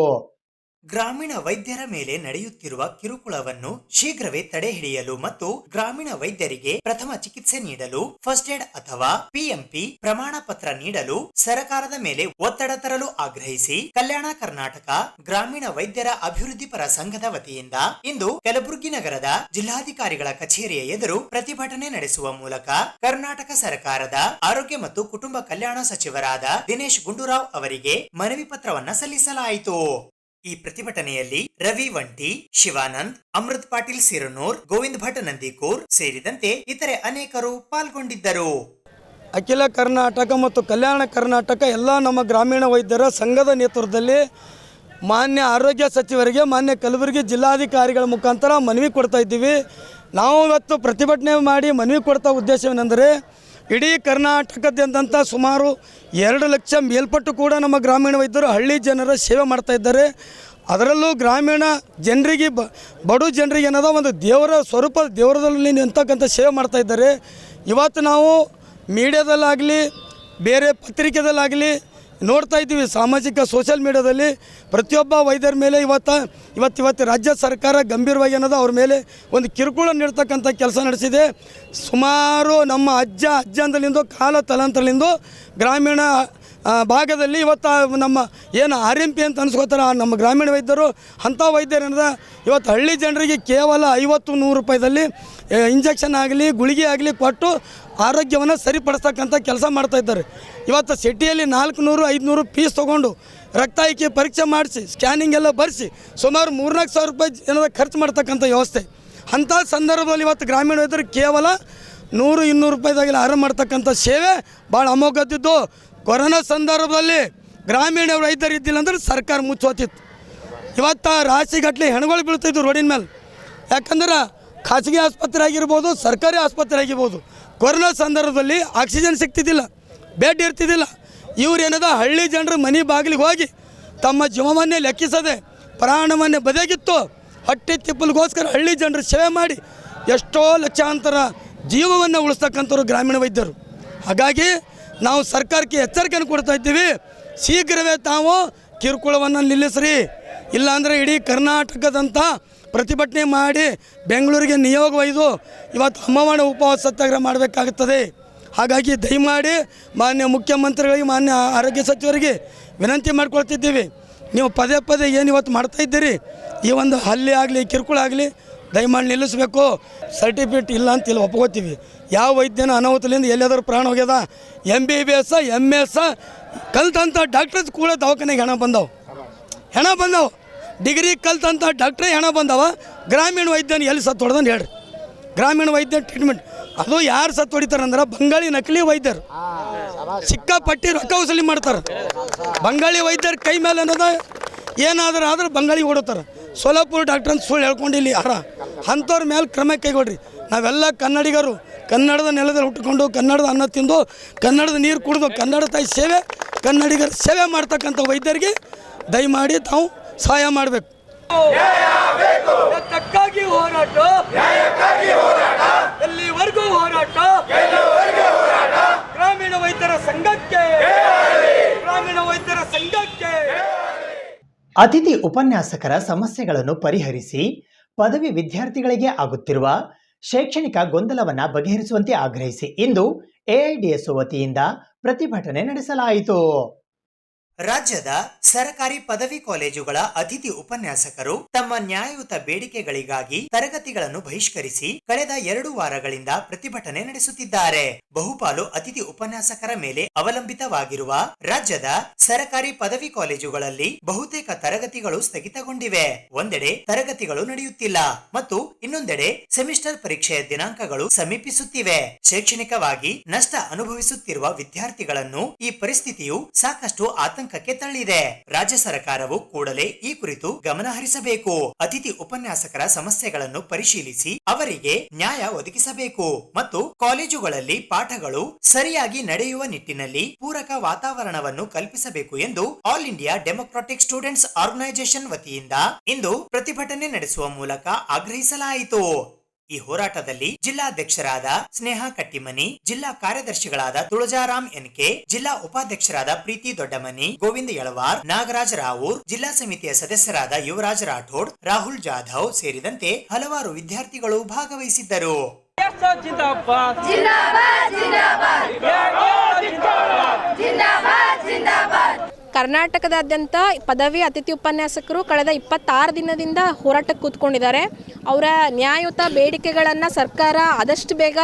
[SPEAKER 2] ಗ್ರಾಮೀಣ ವೈದ್ಯರ ಮೇಲೆ ನಡೆಯುತ್ತಿರುವ ಕಿರುಕುಳವನ್ನು ಶೀಘ್ರವೇ ತಡೆ ಹಿಡಿಯಲು ಮತ್ತು ಗ್ರಾಮೀಣ ವೈದ್ಯರಿಗೆ ಪ್ರಥಮ ಚಿಕಿತ್ಸೆ ನೀಡಲು ಫಸ್ಟ್ ಏಡ್ ಅಥವಾ PMP ಪ್ರಮಾಣ ಪತ್ರ ನೀಡಲು ಸರ್ಕಾರದ ಮೇಲೆ ಒತ್ತಡ ತರಲು ಆಗ್ರಹಿಸಿ ಕಲ್ಯಾಣ ಕರ್ನಾಟಕ ಗ್ರಾಮೀಣ ವೈದ್ಯರ ಅಭಿವೃದ್ಧಿ ಪರ ಸಂಘದ ವತಿಯಿಂದ ಇಂದು ಕಲಬುರಗಿ ನಗರದ ಜಿಲ್ಲಾಧಿಕಾರಿಗಳ ಕಚೇರಿಯ ಎದುರು ಪ್ರತಿಭಟನೆ ನಡೆಸುವ ಮೂಲಕ ಕರ್ನಾಟಕ ಸರ್ಕಾರದ ಆರೋಗ್ಯ ಮತ್ತು ಕುಟುಂಬ ಕಲ್ಯಾಣ ಸಚಿವರಾದ ದಿನೇಶ್ ಗುಂಡೂರಾವ್ ಅವರಿಗೆ ಮನವಿ ಪತ್ರವನ್ನ ಸಲ್ಲಿಸಲಾಯಿತು. ಈ ಪ್ರತಿಭಟನೆಯಲ್ಲಿ ರವಿ ವಂಟಿ, ಶಿವಾನಂದ್, ಅಮೃತ್ ಪಾಟೀಲ್ ಸಿರನೂರ್, ಗೋವಿಂದ್ ಭಟ್ ನಂದಿಕೂರ್ ಸೇರಿದಂತೆ ಇತರೆ ಅನೇಕರು ಪಾಲ್ಗೊಂಡಿದ್ದರು.
[SPEAKER 12] ಅಖಿಲ ಕರ್ನಾಟಕ ಮತ್ತು ಕಲ್ಯಾಣ ಕರ್ನಾಟಕ ಎಲ್ಲ ನಮ್ಮ ಗ್ರಾಮೀಣ ವೈದ್ಯರ ಸಂಘದ ನೇತೃತ್ವದಲ್ಲಿ ಮಾನ್ಯ ಆರೋಗ್ಯ ಸಚಿವರಿಗೆ ಮಾನ್ಯ ಕಲಬುರಗಿ ಜಿಲ್ಲಾಧಿಕಾರಿಗಳ ಮುಖಾಂತರ ಮನವಿ ಕೊಡ್ತಾ ಇದ್ದೀವಿ. ನಾವು ಇವತ್ತು ಪ್ರತಿಭಟನೆ ಮಾಡಿ ಮನವಿ ಕೊಡ್ತಾ ಉದ್ದೇಶವೇನೆಂದರೆ ಇಡೀ ಕರ್ನಾಟಕದಾದ್ಯಂತ ಸುಮಾರು 2 ಲಕ್ಷ ಮೇಲ್ಪಟ್ಟು ಕೂಡ ನಮ್ಮ ಗ್ರಾಮೀಣ ವೈದ್ಯರು ಹಳ್ಳಿ ಜನರ ಸೇವೆ ಮಾಡ್ತಾ ಇದ್ದಾರೆ. ಅದರಲ್ಲೂ ಗ್ರಾಮೀಣ ಜನರಿಗೆ ಬಡು ಜನರಿಗೆ ಏನದ ಒಂದು ದೇವರ ಸ್ವರೂಪ ದೇವರದಲ್ಲಿ ನಿಂತಕ್ಕಂಥ ಸೇವೆ ಮಾಡ್ತಾ ಇದ್ದಾರೆ. ಇವತ್ತು ನಾವು ಮೀಡಿಯಾದಲ್ಲಾಗಲಿ ಬೇರೆ ಪತ್ರಿಕೆದಲ್ಲಾಗಲಿ ನೋಡ್ತಾ ಇದ್ದೀವಿ, ಸಾಮಾಜಿಕ ಸೋಷಿಯಲ್ ಮೀಡಿಯಾದಲ್ಲಿ ಪ್ರತಿಯೊಬ್ಬ ವೈದ್ಯರ ಮೇಲೆ ಇವತ್ತು ರಾಜ್ಯ ಸರ್ಕಾರ ಗಂಭೀರವಾಗಿ ಏನದ ಅವ್ರ ಮೇಲೆ ಒಂದು ಕಿರುಕುಳ ನೀಡ್ತಕ್ಕಂಥ ಕೆಲಸ ನಡೆಸಿದೆ. ಸುಮಾರು ನಮ್ಮ ಅಜ್ಜಂದಲಿಂದ ಕಾಲ ತಲಾಂತರಲಿಂದ ಗ್ರಾಮೀಣ ಭಾಗದಲ್ಲಿ ಇವತ್ತು ನಮ್ಮ ಏನು RMP ಅಂತ ಅನ್ಸ್ಕೋತಾರೆ ನಮ್ಮ ಗ್ರಾಮೀಣ ವೈದ್ಯರು ಅಂಥ ವೈದ್ಯರು ಏನದ ಇವತ್ತು ಹಳ್ಳಿ ಜನರಿಗೆ ಕೇವಲ 50-100 ರೂಪಾಯಿದಲ್ಲಿ ಇಂಜೆಕ್ಷನ್ ಆಗಲಿ ಗುಳಿಗೆ ಆಗಲಿ ಕೊಟ್ಟು ಆರೋಗ್ಯವನ್ನು ಸರಿಪಡಿಸ್ತಕ್ಕಂಥ ಕೆಲಸ ಮಾಡ್ತಾಯಿದ್ದಾರೆ. ಇವತ್ತು ಸಿಟಿಯಲ್ಲಿ 400-500 ಫೀಸ್ ತೊಗೊಂಡು ರಕ್ತ ಆಯ್ಕೆ ಪರೀಕ್ಷೆ ಮಾಡಿಸಿ ಸ್ಕ್ಯಾನಿಂಗ್ ಎಲ್ಲ ಬರೆಸಿ ಸುಮಾರು 3-4 ಸಾವಿರ ರೂಪಾಯಿ ಏನದ ಖರ್ಚು ಮಾಡ್ತಕ್ಕಂಥ ವ್ಯವಸ್ಥೆ. ಅಂಥ ಸಂದರ್ಭದಲ್ಲಿ ಇವತ್ತು ಗ್ರಾಮೀಣ ವೈದ್ಯರು ಕೇವಲ 100-200 ರೂಪಾಯಿದಾಗೆಲ್ಲ ಆರಾಮ ಮಾಡ್ತಕ್ಕಂಥ ಸೇವೆ ಭಾಳ ಅಮೋಘದ್ದಿದ್ದು. ಕೊರೋನಾ ಸಂದರ್ಭದಲ್ಲಿ ಗ್ರಾಮೀಣ ವೈದ್ಯರು ಇದ್ದಿಲ್ಲ ಅಂದ್ರೆ ಸರ್ಕಾರ ಮುಚ್ಚೋತಿತ್ತು. ಇವತ್ತು ರಾಶಿಗಟ್ಟಲೆ ಹೆಣಗಳು ಬೀಳ್ತಿದ್ವು ರೋಡಿನ ಮೇಲೆ. ಯಾಕಂದ್ರೆ ಖಾಸಗಿ ಆಸ್ಪತ್ರೆ ಆಗಿರ್ಬೋದು, ಸರ್ಕಾರಿ ಆಸ್ಪತ್ರೆ ಆಗಿರ್ಬೋದು, ಕೊರೋನಾ ಸಂದರ್ಭದಲ್ಲಿ ಆಕ್ಸಿಜನ್ ಸಿಗ್ತಿದ್ದಿಲ್ಲ, ಬೆಡ್ ಇರ್ತಿದ್ದಿಲ್ಲ. ಇವ್ರು ಏನದ ಹಳ್ಳಿ ಜನರು ಮನೆ ಬಾಗಿಲಿಗೆ ಹೋಗಿ ತಮ್ಮ ಜೀವವನ್ನೇ ಲೆಕ್ಕಿಸದೆ ಪ್ರಾಣವನ್ನೇ ಬದಗಿತ್ತು ಹೊಟ್ಟೆ ತಿಪ್ಪಲಿಗೋಸ್ಕರ ಹಳ್ಳಿ ಜನರು ಸೇವೆ ಮಾಡಿ ಎಷ್ಟೋ ಲಕ್ಷಾಂತರ ಜೀವವನ್ನು ಉಳಿಸ್ತಕ್ಕಂಥವ್ರು ಗ್ರಾಮೀಣ ವೈದ್ಯರು. ಹಾಗಾಗಿ ನಾವು ಸರ್ಕಾರಕ್ಕೆ ಎಚ್ಚರಿಕೆಯನ್ನು ಕೊಡ್ತಾ ಇದ್ದೀವಿ, ಶೀಘ್ರವೇ ತಾವು ಕಿರುಕುಳವನ್ನು ನಿಲ್ಲಿಸ್ರಿ, ಇಲ್ಲಾಂದರೆ ಇಡೀ ಕರ್ನಾಟಕದಂಥ ಪ್ರತಿಭಟನೆ ಮಾಡಿ ಬೆಂಗಳೂರಿಗೆ ನಿಯೋಗ ಒಯ್ದು ಇವತ್ತು ಅಮ್ಮವಾಣ ಉಪವಾಸ ಸತ್ಯಾಗ್ರಹ ಮಾಡಬೇಕಾಗುತ್ತದೆ. ಹಾಗಾಗಿ ದಯಮಾಡಿ ಮಾನ್ಯ ಮುಖ್ಯಮಂತ್ರಿಗಳಿಗೆ ಮಾನ್ಯ ಆರೋಗ್ಯ ಸಚಿವರಿಗೆ ವಿನಂತಿ ಮಾಡ್ಕೊಳ್ತಿದ್ದೀವಿ, ನೀವು ಪದೇ ಪದೇ ಏನು ಇವತ್ತು ಮಾಡ್ತಾಯಿದ್ದೀರಿ ಈ ಒಂದು ಹಲ್ಲೆ ಆಗಲಿ ಕಿರುಕುಳ ಆಗಲಿ ದಯಮಾಡಿ ನಿಲ್ಲಿಸಬೇಕು. ಸರ್ಟಿಫಿಕೇಟ್ ಇಲ್ಲ ಅಂತ ಇಲ್ಲಿ ಒಪ್ಕೋತೀವಿ. ಯಾವ ವೈದ್ಯನ ಅನಾಹುತದಿಂದ ಎಲ್ಲಾದರೂ ಪ್ರಾಣ ಹೋಗ್ಯದ, MBBS MS ಕಲ್ತಂಥ ಡಾಕ್ಟರ್ಸ್ ಕೂಡ ದವಾಖಾನೆಗೆ ಹೆಣ ಬಂದವು ಡಿಗ್ರಿ ಕಲ್ತಂಥ ಡಾಕ್ಟ್ರೇ ಹೆಣ ಬಂದವ. ಗ್ರಾಮೀಣ ವೈದ್ಯನ ಎಲ್ಲಿ ಸತ್ತು ಹೊಡೆದಂದು ಹೇಳ್ರಿ. ಗ್ರಾಮೀಣ ವೈದ್ಯ ಟ್ರೀಟ್ಮೆಂಟ್ ಅದು ಯಾರು ಸತ್ತು ಹೊಡಿತಾರಂದ್ರೆ ಬಂಗಾಳಿ ನಕಲಿ ವೈದ್ಯರು ಸಿಕ್ಕಾಪಟ್ಟಿ ರೊಕ್ಕ ವಸೂಲಿ ಮಾಡ್ತಾರೆ. ಬಂಗಾಳಿ ವೈದ್ಯರ ಕೈ ಮೇಲೆ ಅನ್ನೋದು ಏನಾದರೂ ಆದ್ರೆ ಬಂಗಾಳಿ ಓಡುತ್ತಾರೆ. ಸೋಲಾಪುರ ಡಾಕ್ಟರ್ ಅಂತ ಸುಳ್ಳು ಹೇಳ್ಕೊಂಡು ಇಲ್ಲಿ ಅಂಥವ್ರ ಮೇಲೆ ಕ್ರಮ ಕೈಗೊಳ್ರಿ. ನಾವೆಲ್ಲ ಕನ್ನಡಿಗರು ಕನ್ನಡದ ನೆಲದಲ್ಲಿ ಹುಟ್ಟುಕೊಂಡು ಕನ್ನಡದ ಅನ್ನ ತಿಂದು ಕನ್ನಡದ ನೀರು ಕುಡಿದು ಕನ್ನಡ ತಾಯಿ ಸೇವೆ ಕನ್ನಡಿಗರ ಸೇವೆ ಮಾಡ್ತಕ್ಕಂಥ ವೈದ್ಯರಿಗೆ ದಯಮಾಡಿ ತಾವು ಸಹಾಯ ಮಾಡಬೇಕು. ತಕ್ಕಾಗಿ ಹೋರಾಟ, ಎಲ್ಲಿವರೆಗೂ ಹೋರಾಟ, ಗ್ರಾಮೀಣ ವೈದ್ಯರ ಸಂಘಕ್ಕೆ, ಗ್ರಾಮೀಣ ವೈದ್ಯರ ಸಂಘಕ್ಕೆ.
[SPEAKER 2] ಅತಿಥಿ ಉಪನ್ಯಾಸಕರ ಸಮಸ್ಯೆಗಳನ್ನು ಪರಿಹರಿಸಿ ಪದವಿ ವಿದ್ಯಾರ್ಥಿಗಳಿಗೆ ಆಗುತ್ತಿರುವ ಶೈಕ್ಷಣಿಕ ಗೊಂದಲವನ್ನ ಬಗೆಹರಿಸುವಂತೆ ಆಗ್ರಹಿಸಿ ಇಂದು AIDSO ವತಿಯಿಂದ ಪ್ರತಿಭಟನೆ ನಡೆಸಲಾಯಿತು. ರಾಜ್ಯದ ಸರ್ಕಾರಿ ಪದವಿ ಕಾಲೇಜುಗಳ ಅತಿಥಿ ಉಪನ್ಯಾಸಕರು ತಮ್ಮ ನ್ಯಾಯಯುತ ಬೇಡಿಕೆಗಳಿಗಾಗಿ ತರಗತಿಗಳನ್ನು ಬಹಿಷ್ಕರಿಸಿ ಕಳೆದ 2 ವಾರಗಳಿಂದ ಪ್ರತಿಭಟನೆ ನಡೆಸುತ್ತಿದ್ದಾರೆ. ಬಹುಪಾಲು ಅತಿಥಿ ಉಪನ್ಯಾಸಕರ ಮೇಲೆ ಅವಲಂಬಿತವಾಗಿರುವ ರಾಜ್ಯದ ಸರ್ಕಾರಿ ಪದವಿ ಕಾಲೇಜುಗಳಲ್ಲಿ ಬಹುತೇಕ ತರಗತಿಗಳು ಸ್ಥಗಿತಗೊಂಡಿವೆ. ಒಂದೆಡೆ ತರಗತಿಗಳು ನಡೆಯುತ್ತಿಲ್ಲ ಮತ್ತು ಇನ್ನೊಂದೆಡೆ ಸೆಮಿಸ್ಟರ್ ಪರೀಕ್ಷೆಯ ದಿನಾಂಕಗಳು ಸಮೀಪಿಸುತ್ತಿವೆ. ಶೈಕ್ಷಣಿಕವಾಗಿ ನಷ್ಟ ಅನುಭವಿಸುತ್ತಿರುವ ವಿದ್ಯಾರ್ಥಿಗಳನ್ನು ಈ ಪರಿಸ್ಥಿತಿಯು ಸಾಕಷ್ಟು ಆತಂಕಕ್ಕೆ ತಳ್ಳಿದೆ. ರಾಜ್ಯ ಸರ್ಕಾರವು ಕೂಡಲೇ ಈ ಕುರಿತು ಗಮನ ಹರಿಸಬೇಕು. ಅತಿಥಿ ಉಪನ್ಯಾಸಕರ ಸಮಸ್ಯೆಗಳನ್ನು ಪರಿಶೀಲಿಸಿ ಅವರಿಗೆ ನ್ಯಾಯ ಒದಗಿಸಬೇಕು ಮತ್ತು ಕಾಲೇಜುಗಳಲ್ಲಿ ಪಾಠಗಳು ಸರಿಯಾಗಿ ನಡೆಯುವ ನಿಟ್ಟಿನಲ್ಲಿ ಪೂರಕ ವಾತಾವರಣವನ್ನು ಕಲ್ಪಿಸಬೇಕು ಎಂದು All India Democratic Students Organisation ವತಿಯಿಂದ ಇಂದು ಪ್ರತಿಭಟನೆ ನಡೆಸುವ ಮೂಲಕ ಆಗ್ರಹಿಸಲಾಯಿತು. ಈ ಹೋರಾಟದಲ್ಲಿ ಜಿಲ್ಲಾಧ್ಯಕ್ಷರಾದ ಸ್ನೇಹ ಕಟ್ಟಿಮನಿ, ಜಿಲ್ಲಾ ಕಾರ್ಯದರ್ಶಿಗಳಾದ ತುಳಜಾರಾಮ್ ಎನ್ಕೆ, ಜಿಲ್ಲಾ ಉಪಾಧ್ಯಕ್ಷರಾದ ಪ್ರೀತಿ ದೊಡ್ಡಮನಿ, ಗೋವಿಂದ ಯಳವಾರ್, ನಾಗರಾಜ್ ರಾವೂರ್, ಜಿಲ್ಲಾ ಸಮಿತಿಯ ಸದಸ್ಯರಾದ ಯುವರಾಜ್ ರಾಠೋಡ್, ರಾಹುಲ್ ಜಾಧವ್ ಸೇರಿದಂತೆ ಹಲವಾರು ವಿದ್ಯಾರ್ಥಿಗಳು ಭಾಗವಹಿಸಿದ್ದರು.
[SPEAKER 13] ಕರ್ನಾಟಕದಾದ್ಯಂತ ಪದವಿ ಅತಿಥಿ ಉಪನ್ಯಾಸಕರು ಕಳೆದ 26 ದಿನದಿಂದ ಹೋರಾಟಕ್ಕೆ ಕೂತ್ಕೊಂಡಿದ್ದಾರೆ. ಅವರ ನ್ಯಾಯಯುತ ಬೇಡಿಕೆಗಳನ್ನು ಸರ್ಕಾರ ಆದಷ್ಟು ಬೇಗ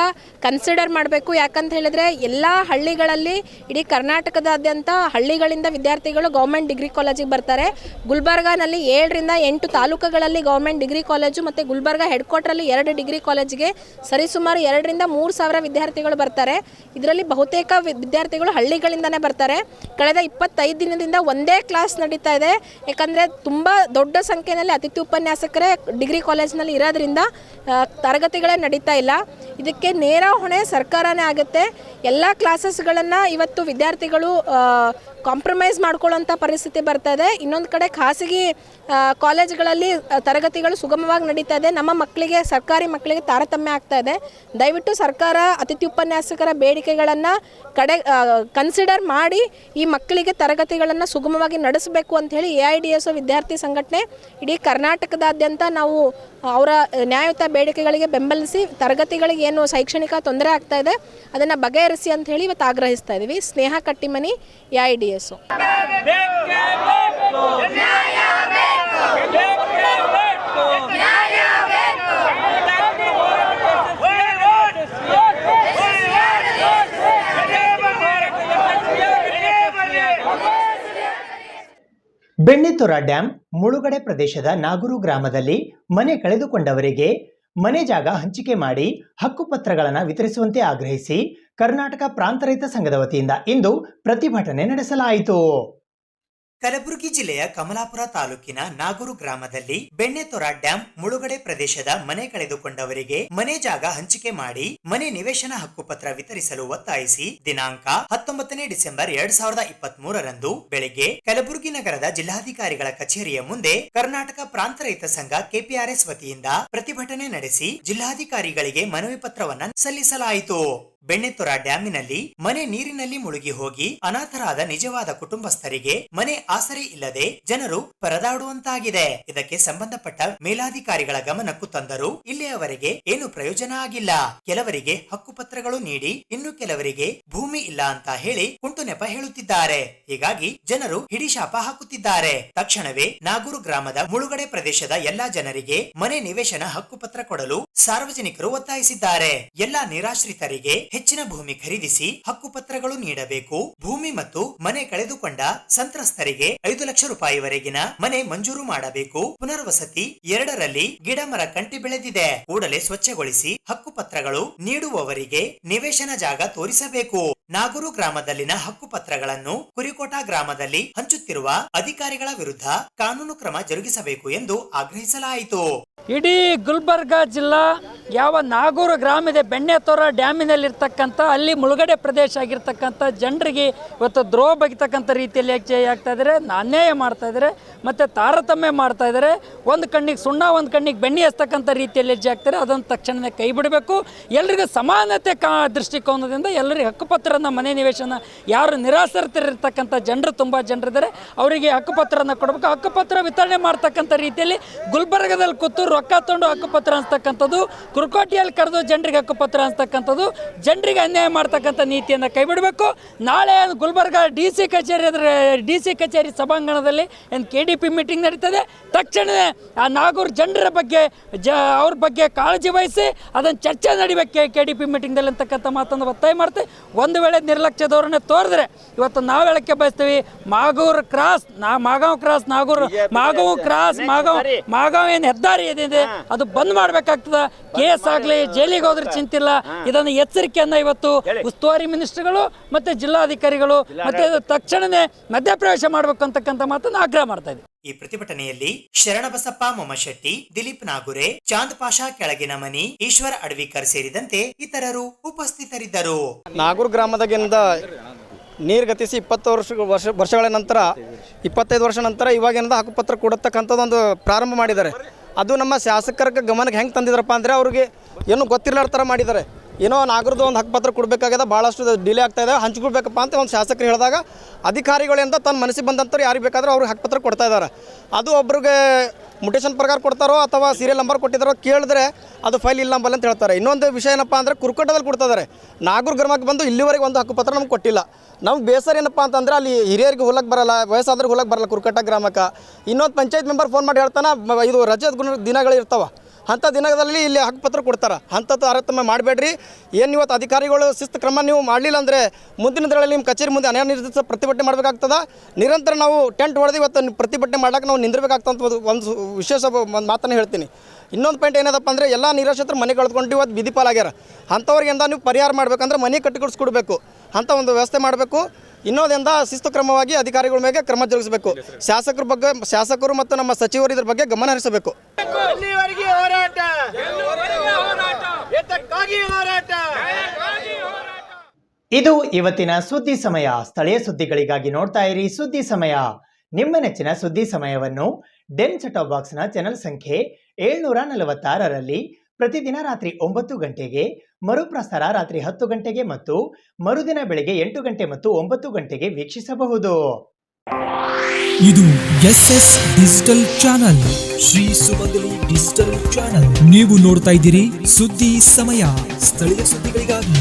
[SPEAKER 13] ಕನ್ಸಿಡರ್ ಮಾಡಬೇಕು. ಯಾಕಂತ ಹೇಳಿದ್ರೆ ಎಲ್ಲ ಹಳ್ಳಿಗಳಲ್ಲಿ, ಇಡೀ ಕರ್ನಾಟಕದಾದ್ಯಂತ ಹಳ್ಳಿಗಳಿಂದ ವಿದ್ಯಾರ್ಥಿಗಳು ಗೌರ್ಮೆಂಟ್ ಡಿಗ್ರಿ ಕಾಲೇಜಿಗೆ ಬರ್ತಾರೆ. ಗುಲ್ಬರ್ಗಾನಲ್ಲಿ 7 ರಿಂದ 8 ತಾಲೂಕುಗಳಲ್ಲಿ ಗೌರ್ಮೆಂಟ್ ಡಿಗ್ರಿ ಕಾಲೇಜು ಮತ್ತು ಗುಲ್ಬರ್ಗಾ ಹೆಡ್ ಕ್ವಾರ್ಟರಲ್ಲಿ 2 ಡಿಗ್ರಿ ಕಾಲೇಜಿಗೆ ಸರಿಸುಮಾರು 2 ರಿಂದ 3 ಸಾವಿರ ವಿದ್ಯಾರ್ಥಿಗಳು ಬರ್ತಾರೆ. ಇದರಲ್ಲಿ ಬಹುತೇಕ ವಿದ್ಯಾರ್ಥಿಗಳು ಹಳ್ಳಿಗಳಿಂದನೇ ಬರ್ತಾರೆ. ಕಳೆದ 25 ದಿನದಿಂದ ಒಂದೇ ಕ್ಲಾಸ್ ನಡೀತಾ ಇದೆ. ಯಾಕಂದರೆ ತುಂಬ ದೊಡ್ಡ ಸಂಖ್ಯೆಯಲ್ಲಿ ಅತಿಥಿ ಉಪನ್ಯಾಸಕರೇ ಡಿಗ್ರಿ ಕಾಲೇಜ್ನಲ್ಲಿ ಇರೋದ್ರಿಂದ ತರಗತಿಗಳೇ ನಡೀತಾ ಇಲ್ಲ. ಇದಕ್ಕೆ ನೇರ ಹೊಣೆ ಸರ್ಕಾರನೇ ಆಗುತ್ತೆ. ಎಲ್ಲ ಕ್ಲಾಸಸ್ಗಳನ್ನು ಇವತ್ತು ವಿದ್ಯಾರ್ಥಿಗಳು ಕಾಂಪ್ರಮೈಸ್ ಮಾಡ್ಕೊಳ್ಳೋಂಥ ಪರಿಸ್ಥಿತಿ ಬರ್ತಾ ಇದೆ. ಇನ್ನೊಂದು ಕಡೆ ಖಾಸಗಿ ಕಾಲೇಜ್ಗಳಲ್ಲಿ ತರಗತಿಗಳು ಸುಗಮವಾಗಿ ನಡೀತಾ ಇದೆ. ನಮ್ಮ ಮಕ್ಕಳಿಗೆ, ಸರ್ಕಾರಿ ಮಕ್ಕಳಿಗೆ ತಾರತಮ್ಯ ಆಗ್ತಾ ಇದೆ. ದಯವಿಟ್ಟು ಸರ್ಕಾರ ಅತಿಥಿ ಉಪನ್ಯಾಸಕರ ಬೇಡಿಕೆಗಳನ್ನು ಕನ್ಸಿಡರ್ ಮಾಡಿ ಈ ಮಕ್ಕಳಿಗೆ ತರಗತಿಗಳನ್ನು ಸುಗಮವಾಗಿ ನಡೆಸಬೇಕು ಅಂತ ಹೇಳಿ AIDSO ವಿದ್ಯಾರ್ಥಿ ಸಂಘಟನೆ ಇಡೀ ಕರ್ನಾಟಕದಾದ್ಯಂತ ನಾವು ಅವರ ನ್ಯಾಯಯುತ ಬೇಡಿಕೆಗಳಿಗೆ ಬೆಂಬಲಿಸಿ ತರಗತಿಗಳಿಗೆ ಏನು ಶೈಕ್ಷಣಿಕ ತೊಂದರೆ ಆಗ್ತಾ ಇದೆ ಅದನ್ನು ಬಗೆಹರಿಸಿ ಅಂತ ಹೇಳಿ ಇವತ್ತು ಆಗ್ರಹಿಸ್ತಾ ಇದ್ದೀವಿ. ಸ್ನೇಹ ಕಟ್ಟಿಮನಿ, AIDSO.
[SPEAKER 2] ಬೆಣ್ಣೆತೊರ ಡ್ಯಾಂ ಮುಳುಗಡೆ ಪ್ರದೇಶದ ನಾಗೂರು ಗ್ರಾಮದಲ್ಲಿ ಮನೆ ಕಳೆದುಕೊಂಡವರಿಗೆ ಮನೆ ಜಾಗ ಹಂಚಿಕೆ ಮಾಡಿ ಹಕ್ಕುಪತ್ರಗಳನ್ನು ವಿತರಿಸುವಂತೆ ಆಗ್ರಹಿಸಿ ಕರ್ನಾಟಕ ಪ್ರಾಂತ ರೈತ ಸಂಘದ ವತಿಯಿಂದ ಇಂದು ಪ್ರತಿಭಟನೆ ನಡೆಸಲಾಯಿತು. ಕಲಬುರಗಿ ಜಿಲ್ಲೆಯ ಕಮಲಾಪುರ ತಾಲೂಕಿನ ನಾಗೂರು ಗ್ರಾಮದಲ್ಲಿ ಬೆಣ್ಣೆತೊರ ಡ್ಯಾಂ ಮುಳುಗಡೆ ಪ್ರದೇಶದ ಮನೆ ಕಳೆದುಕೊಂಡವರಿಗೆ ಮನೆ ಜಾಗ ಹಂಚಿಕೆ ಮಾಡಿ ಮನೆ ನಿವೇಶನ ಹಕ್ಕುಪತ್ರ ವಿತರಿಸಲು ಒತ್ತಾಯಿಸಿ ದಿನಾಂಕ 19 ಡಿಸೆಂಬರ್ 2023 ಬೆಳಿಗ್ಗೆ ಕಲಬುರಗಿ ನಗರದ ಜಿಲ್ಲಾಧಿಕಾರಿಗಳ ಕಚೇರಿಯ ಮುಂದೆ ಕರ್ನಾಟಕ ಪ್ರಾಂತ ರೈತ ಸಂಘ KPRS ವತಿಯಿಂದ ಪ್ರತಿಭಟನೆ ನಡೆಸಿ ಜಿಲ್ಲಾಧಿಕಾರಿಗಳಿಗೆ ಮನವಿ ಪತ್ರವನ್ನ ಸಲ್ಲಿಸಲಾಯಿತು. ಬೆಣ್ಣೆತೊರ ಡ್ಯಾಮಿನಲ್ಲಿ ಮನೆ ನೀರಿನಲ್ಲಿ ಮುಳುಗಿ ಹೋಗಿ ಅನಾಥರಾದ ನಿಜವಾದ ಕುಟುಂಬಸ್ಥರಿಗೆ ಮನೆ ಆಸರೆ ಇಲ್ಲದೆ ಜನರು ಪರದಾಡುವಂತಾಗಿದೆ. ಇದಕ್ಕೆ ಸಂಬಂಧಪಟ್ಟ ಮೇಲಾಧಿಕಾರಿಗಳ ಗಮನಕ್ಕೂ ತಂದರೂ ಇಲ್ಲಿಯವರೆಗೆ ಏನು ಪ್ರಯೋಜನ ಆಗಿಲ್ಲ. ಕೆಲವರಿಗೆ ಹಕ್ಕುಪತ್ರಗಳು ನೀಡಿ ಇನ್ನು ಕೆಲವರಿಗೆ ಭೂಮಿ ಇಲ್ಲ ಅಂತ ಹೇಳಿ ಕುಂಟು ನೆಪ ಹೇಳುತ್ತಿದ್ದಾರೆ. ಹೀಗಾಗಿ ಜನರು ಹಿಡಿಶಾಪ ಹಾಕುತ್ತಿದ್ದಾರೆ. ತಕ್ಷಣವೇ ನಾಗೂರು ಗ್ರಾಮದ ಮುಳುಗಡೆ ಪ್ರದೇಶದ ಎಲ್ಲಾ ಜನರಿಗೆ ಮನೆ ನಿವೇಶನ ಹಕ್ಕುಪತ್ರ ಕೊಡಲು ಸಾರ್ವಜನಿಕರು ಒತ್ತಾಯಿಸಿದ್ದಾರೆ. ಎಲ್ಲಾ ನಿರಾಶ್ರಿತರಿಗೆ ಹೆಚ್ಚಿನ ಭೂಮಿ ಖರೀದಿಸಿ ಹಕ್ಕುಪತ್ರಗಳು ನೀಡಬೇಕು. ಭೂಮಿ ಮತ್ತು ಮನೆ ಕಳೆದುಕೊಂಡ ಸಂತ್ರಸ್ತರಿಗೆ 5 ಲಕ್ಷ ರೂಪಾಯಿವರೆಗಿನ ಮನೆ ಮಂಜೂರು ಮಾಡಬೇಕು. ಪುನರ್ವಸತಿ 2ರಲ್ಲಿ ಗಿಡ ಮರ ಕಂಟಿ ಬೆಳೆದಿದೆ, ಕೂಡಲೇ ಸ್ವಚ್ಛಗೊಳಿಸಿ ಹಕ್ಕುಪತ್ರಗಳು ನೀಡುವವರಿಗೆ ನಿವೇಶನ ಜಾಗ ತೋರಿಸಬೇಕು. ನಾಗೂರು ಗ್ರಾಮದಲ್ಲಿನ ಹಕ್ಕುಪತ್ರಗಳನ್ನು ಕುರಿಕೋಟ ಗ್ರಾಮದಲ್ಲಿ ಹಂಚುತ್ತಿರುವ ಅಧಿಕಾರಿಗಳ ವಿರುದ್ಧ ಕಾನೂನು ಕ್ರಮ ಜರುಗಿಸಬೇಕು ಎಂದು ಆಗ್ರಹಿಸಲಾಯಿತು.
[SPEAKER 14] ಇಡೀ ಗುಲ್ಬರ್ಗಾ ಜಿಲ್ಲಾ ಯಾವ ನಾಗೂರು ಗ್ರಾಮ ಇದೆ, ಬೆಣ್ಣೆತೊರ ಡ್ಯಾಮಿನಲ್ಲಿರ್ತಕ್ಕಂಥ ಅಲ್ಲಿ ಮುಳುಗಡೆ ಪ್ರದೇಶ ಆಗಿರ್ತಕ್ಕಂಥ ಜನರಿಗೆ ಇವತ್ತು ದ್ರೋಹ ಬಗೆತಕ್ಕಂಥ ರೀತಿಯಲ್ಲಿ ಹೆಚ್ಚೆ ಆಗ್ತಾ ಇದ್ದಾರೆ, ಅನ್ಯಾಯ ಮಾಡ್ತಾ ಇದ್ದಾರೆ ಮತ್ತು ತಾರತಮ್ಯ ಮಾಡ್ತಾ ಇದ್ದಾರೆ. ಒಂದು ಕಣ್ಣಿಗೆ ಸುಣ್ಣ ಒಂದು ಕಣ್ಣಿಗೆ ಬೆಣ್ಣೆ ಹಚ್ಚತಕ್ಕಂಥ ರೀತಿಯಲ್ಲಿ ಹೆಜ್ಜೆ ಆಗ್ತಾರೆ. ಅದನ್ನು ತಕ್ಷಣವೇ ಕೈ ಬಿಡಬೇಕು. ಎಲ್ರಿಗೂ ಸಮಾನತೆ ದೃಷ್ಟಿಕೋನದಿಂದ ಎಲ್ಲರಿಗೆ ಹಕ್ಕುಪತ್ರನ ಮನೆ ನಿವೇಶನ ಯಾರು ನಿರಾಶ್ರಿತರಿರ್ತಕ್ಕಂಥ ಜನರು ತುಂಬ ಜನರಿದ್ದಾರೆ ಅವರಿಗೆ ಹಕ್ಕುಪತ್ರನ ಕೊಡಬೇಕು. ಹಕ್ಕುಪತ್ರ ವಿತರಣೆ ಮಾಡ್ತಕ್ಕಂಥ ರೀತಿಯಲ್ಲಿ ಗುಲ್ಬರ್ಗದಲ್ಲಿ ಕೂತು ರೊಕ್ಕ ತೊಗೊಂಡು ಹಕ್ಕುಪತ್ರ ಅನ್ಸ್ತಕ್ಕಂಥದ್ದು, ಕುರುಕೋಟಿಯಲ್ಲಿ ಕರೆದು ಜನರಿಗೆ ಹಕ್ಕುಪತ್ರ ಅನ್ಸ್ತಕ್ಕಂಥದ್ದು, ಜನರಿಗೆ ಅನ್ಯಾಯ ಮಾಡ್ತಕ್ಕಂಥ ನೀತಿಯನ್ನು ಕೈ ಬಿಡಬೇಕು. ನಾಳೆ ಗುಲ್ಬರ್ಗ ಡಿ ಸಿ ಕಚೇರಿ ಸಭಾಂಗಣದಲ್ಲಿ ಏನು KDP ಮೀಟಿಂಗ್ ನಡೀತದೆ. ತಕ್ಷಣವೇ ಆ ನಾಗೂರು ಜನರ ಬಗ್ಗೆ ಅವ್ರ ಬಗ್ಗೆ ಕಾಳಜಿ ವಹಿಸಿ ಅದನ್ನು ಚರ್ಚೆ ನಡಿಬೇಕು KDP ಮೀಟಿಂಗ್ದಲ್ಲಿ ಅಂತಕ್ಕಂಥ ಮಾತನ್ನು ಒತ್ತಾಯ ಮಾಡ್ತೀವಿ. ಒಂದು ವೇಳೆ ನಿರ್ಲಕ್ಷ್ಯ ಧೋರಣೆ ತೋರಿದ್ರೆ ಇವತ್ತು ನಾವು ಹೇಳಕ್ಕೆ ಬಯಸ್ತೀವಿ, ಮಾಗೂರು ಕ್ರಾಸ್ ಮಾಗಾವ್ ಏನು ಹೆದ್ದಾರಿ ಏನಿದೆ ಅದು ಬಂದ್ ಮಾಡ್ಬೇಕಾಗ್ತದೆ. ಕೇಸ್ ಆಗಲಿ ಜೈಲಿಗೆ ಹೋದ್ರೆ ಚಿಂತಿಲ್ಲ. ಇದನ್ನು ಎಚ್ಚರಿಕೆಯನ್ನ ಇವತ್ತು ಉಸ್ತುವಾರಿ ಮಿನಿಸ್ಟರ್ಗಳು ಮತ್ತೆ ಜಿಲ್ಲಾಧಿಕಾರಿಗಳು ಮತ್ತೆ ತಕ್ಷಣವೇ ಮಧ್ಯಪ್ರವೇಶ ಮಾಡಬೇಕು ಅಂತಕ್ಕಂಥ ಮಾತನ್ನು ಆಗ್ರಹ ಮಾಡ್ತಾ ಇದ್ದೀವಿ.
[SPEAKER 2] ಈ ಪ್ರತಿಭಟನೆಯಲ್ಲಿ ಶರಣಬಸಪ್ಪ ಮೊಮ್ಮಶೆಟ್ಟಿ, ದಿಲೀಪ್ ನಾಗುರೆ, ಚಾಂದ್ ಪಾಷಾ ಕೆಳಗಿನ ಮನಿ, ಈಶ್ವರ ಅಡ್ವಿಕರ್ ಸೇರಿದಂತೆ ಇತರರು ಉಪಸ್ಥಿತರಿದ್ದರು.
[SPEAKER 15] ನಾಗೂರು ಗ್ರಾಮದಾಗಿಂದ ನೀರು ಗತಿಸಿ 20 ವರ್ಷಗಳ ನಂತರ 25 ವರ್ಷ ನಂತರ ಇವಾಗಿಂದ ಹಕ್ಕುಪತ್ರ ಕೊಡತಕ್ಕಂಥದ್ದೊಂದು ಪ್ರಾರಂಭ ಮಾಡಿದ್ದಾರೆ. ಅದು ನಮ್ಮ ಶಾಸಕರ ಗಮನಕ್ಕೆ ಹೆಂಗೆ ತಂದಿದ್ರಪ್ಪ ಅಂದರೆ ಅವ್ರಿಗೆ ಏನೂ ಗೊತ್ತಿರಲಾರ ಥರ ಮಾಡಿದ್ದಾರೆ. ಏನೋ ನಾಗರದ್ದು ಒಂದು ಹಕ್ಕುಪತ್ರ ಕೊಡಬೇಕಾಗಿದೆ, ಭಾಳಷ್ಟು ಡಿಲೇ ಆಗ್ತಾಯಿದೆ, ಹಂಚ್ಕೊಳ್ಬೇಕಪ್ಪ ಅಂತ ಒಂದು ಶಾಸಕರು ಹೇಳಿದಾಗ ಅಧಿಕಾರಿಗಳಿಂದ ತನ್ನ ಮನಸ್ಸಿಗೆ ಬಂದಂಥವ್ರು ಯಾರಿಗೆ ಬೇಕಾದರೂ ಅವ್ರಿಗೆ ಹಕ್ಕುಪತ್ರ ಕೊಡ್ತಾ ಇದ್ದಾರೆ. ಅದು ಒಬ್ರಿಗೆ ಮುಟೇಶನ್ ಪ್ರಕಾರ ಕೊಡ್ತಾರೋ ಅಥವಾ ಸೀರಿಯಲ್ ನಂಬರ್ ಕೊಟ್ಟಿದ್ದಾರೋ ಕೇಳಿದ್ರೆ ಅದು ಫೈಲ್ ಇಲ್ಲ ನಂಬಲ್ಲ ಅಂತ ಹೇಳ್ತಾರೆ. ಇನ್ನೊಂದು ವಿಷಯ ಏನಪ್ಪ ಅಂದರೆ ಕುರುಕಟ್ಟದಲ್ಲಿ ಕೊಡ್ತಾ ಇದ್ದಾರೆ. ನಾಗೂರು ಗ್ರಾಮಕ್ಕೆ ಬಂದು ಇಲ್ಲಿವರೆಗೆ ಒಂದು ಹಕ್ಕುಪತ್ರ ನಮ್ಗೆ ಕೊಟ್ಟಿಲ್ಲ. ನಮ್ಗೆ ಬೇಸರ ಏನಪ್ಪ ಅಂತಂದರೆ ಅಲ್ಲಿ ಹಿರಿಯರಿಗೆ ಹೋಲಕ್ಕೆ ಬರಲ್ಲ, ವಯಸ್ಸಾದ್ರಿಗೆ ಹೋಲಕ್ಕೆ ಬರಲ್ಲ ಕುರುಕಟ್ಟ ಗ್ರಾಮಕ್ಕೆ. ಇನ್ನೊಂದು ಪಂಚಾಯತ್ ಮೆಂಬರ್ ಫೋನ್ ಮಾಡಿ ಹೇಳ್ತಾನೆ ಇದು ರಜೆ ದಿನಗಳು ಇರ್ತಾವೆ, ಅಂಥ ದಿನದಲ್ಲಿ ಇಲ್ಲಿ ಹಕ್ಕುಪತ್ರ ಕೊಡ್ತಾರೆ. ಅಂಥದ್ದು ತಾರತಮ್ಯ ಮಾಡಬೇಡ್ರಿ. ಏನು ಇವತ್ತು ಅಧಿಕಾರಿಗಳು ಶಿಸ್ತು ಕ್ರಮ ನೀವು ಮಾಡಲಿಲ್ಲ ಅಂದರೆ ಮುಂದಿನ ದಿನಗಳಲ್ಲಿ ನಿಮ್ಮ ಕಚೇರಿ ಮುಂದೆ ಅನಿರ್ದಿಷ್ಟ ಪ್ರತಿಭಟನೆ ಮಾಡಬೇಕಾಗ್ತದೆ. ನಿರಂತರ ನಾವು ಟೆಂಟ್ ಹೊಡೆದು ಇವತ್ತು ಪ್ರತಿಭಟನೆ ಮಾಡೋಕೆ ನಾವು ನಿಂದಿರಬೇಕಾಗ್ತಂತ ಒಂದು ವಿಶೇಷ ಮಾತನ್ನು ಹೇಳ್ತೀನಿ. ಇನ್ನೊಂದು ಪಾಯಿಂಟ್ ಏನದಪ್ಪ ಅಂದರೆ ಎಲ್ಲ ನಿರಾಶ್ರಿತರು ಮನೆ ಕಳೆದುಕೊಂಡು ಇವತ್ತು ಬೀದಿ ಪಾಲಾಗ್ಯಾರ. ಅಂಥವ್ರಿಗೆಂದ ನೀವು ಪರಿಹಾರ ಮಾಡಬೇಕಂದ್ರೆ ಮನೆ ಕಟ್ಟಿಕೊಡಿಸ್ಕೊಡ್ಬೇಕು ಅಂಥ ಒಂದು ವ್ಯವಸ್ಥೆ ಮಾಡಬೇಕು. ಇನ್ನೊಂದರಿಂದ ಶಿಸ್ತು ಕ್ರಮವಾಗಿ ಅಧಿಕಾರಿಗಳ ಮೇಲೆ ಕ್ರಮ ಜರುಗಿಸಬೇಕು. ಶಾಸಕರು ಮತ್ತು ನಮ್ಮ ಸಚಿವರು ಇದ್ರ ಬಗ್ಗೆ ಗಮನ ಹರಿಸಬೇಕು.
[SPEAKER 2] ಇದು ಇವತ್ತಿನ ಸುದ್ದಿ ಸಮಯ. ಸ್ಥಳೀಯ ಸುದ್ದಿಗಳಿಗಾಗಿ ನೋಡ್ತಾ ಇರಿ ಸುದ್ದಿ ಸಮಯ. ನಿಮ್ಮ ನೆಚ್ಚಿನ ಸುದ್ದಿ ಸಮಯವನ್ನು ಡೆನ್ ಸೆಟಾಪ್ ಬಾಕ್ಸ್ನ ಚಾನೆಲ್ ಸಂಖ್ಯೆ 746ರಲ್ಲಿ ಪ್ರತಿದಿನ ರಾತ್ರಿ 9 ಗಂಟೆಗೆ, ಮರುಪ್ರಸಾರ ರಾತ್ರಿ 10 ಗಂಟೆಗೆ ಮತ್ತು ಮರುದಿನ ಬೆಳಗ್ಗೆ 8 ಗಂಟೆ ಮತ್ತು 9 ಗಂಟೆಗೆ ವೀಕ್ಷಿಸಬಹುದು.
[SPEAKER 1] ಇದು SS ಡಿಜಿಟಲ್ ಚಾನಲ್, ಶ್ರೀ ಸುಮಂಗಲಿ ಡಿಜಿಟಲ್ ಚಾನಲ್. ನೀವು ನೋಡ್ತಾ ಇದ್ದೀರಿ ಸುದ್ದಿ ಸಮಯ, ಸ್ಥಳೀಯ ಸುದ್ದಿಗಳಿಗಾಗಿ.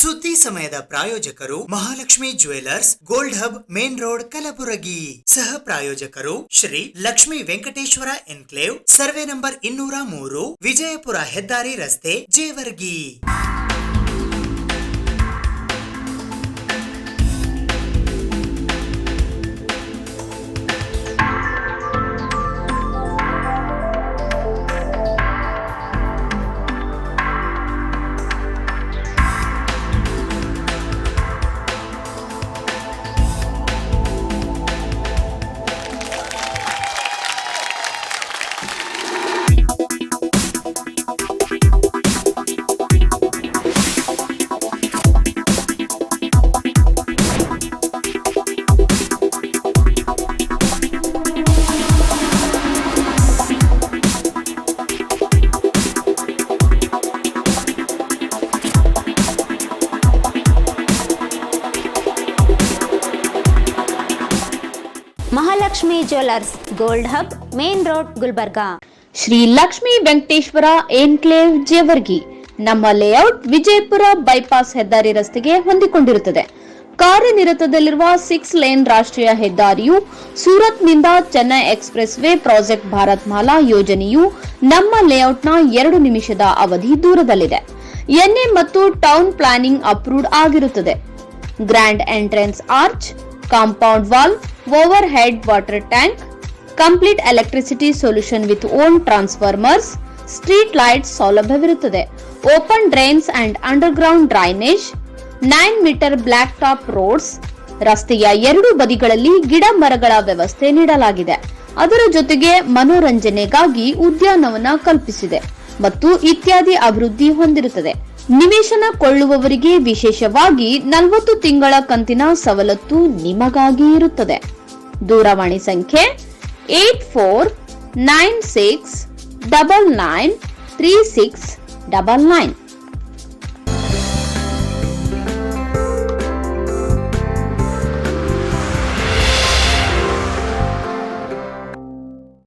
[SPEAKER 2] ಸುದ್ದಿ ಸಮಯದ ಪ್ರಾಯೋಜಕರು Mahalakshmi jewellers, gold hub, main road, Kalaburagi. ಸಹ ಪ್ರಾಯೋಜಕರು Shri Lakshmi Venkateshwara enclave, survey number 203, Vijayapura ಹೆದ್ದಾರಿ ರಸ್ತೆ, Jevargi.
[SPEAKER 3] Mahalakshmi jewellers, gold hub, main road, Gulbarga.
[SPEAKER 4] Shri Lakshmi Venkateshwara enclave, Jevargi. ನಮ್ಮ ಲೇಔಟ್ ವಿಜಯಪುರ ಬೈಪಾಸ್ ಹೆದ್ದಾರಿ ರಸ್ತೆಗೆ ಹೊಂದಿಕೊಂಡಿರುತ್ತದೆ. ಕಾರ್ಯನಿರತದಲ್ಲಿರುವ 6 ಲೇನ್ ರಾಷ್ಟ್ರೀಯ ಹೆದ್ದಾರಿಯು ಸೂರತ್ನಿಂದ Chennai express way project Bharat Mala ಯೋಜನೆಯು ನಮ್ಮ ಲೇಔಟ್ನ 2 ನಿಮಿಷದ ಅವಧಿ ದೂರದಲ್ಲಿದೆ. ಎನ್ಎ ಮತ್ತು ಟೌನ್ ಪ್ಲಾನಿಂಗ್ ಅಪ್ರೂವ್ಡ್ ಆಗಿರುತ್ತದೆ. Grand entrance arch, compound wall, over head water tank, complete electricity solution with own transformers, street lights ಸೌಲಭ್ಯವಿರುತ್ತದೆ. Open drains and under ground drainage, 9 metre block top roads. ರಸ್ತೆಯ 2 ಬದಿಗಳಲ್ಲಿ ಗಿಡ ಮರಗಳ ವ್ಯವಸ್ಥೆ ನೀಡಲಾಗಿದೆ. ಅದರ ಜೊತೆಗೆ ಮನೋರಂಜನೆಗಾಗಿ ಉದ್ಯಾನವನ ಕಲ್ಪಿಸಿದೆ ಮತ್ತು ಇತ್ಯಾದಿ ಅಭಿವೃದ್ಧಿ ಹೊಂದಿರುತ್ತದೆ. ನಿವೇಶನ ಕೊಳ್ಳುವವರಿಗೆ ವಿಶೇಷವಾಗಿ 40 ತಿಂಗಳ ಕಂತಿನ ಸವಲತ್ತು ನಿಮಗಾಗಿ ಇರುತ್ತದೆ. ದೂರವಾಣಿ ಸಂಖ್ಯೆ 8496993699.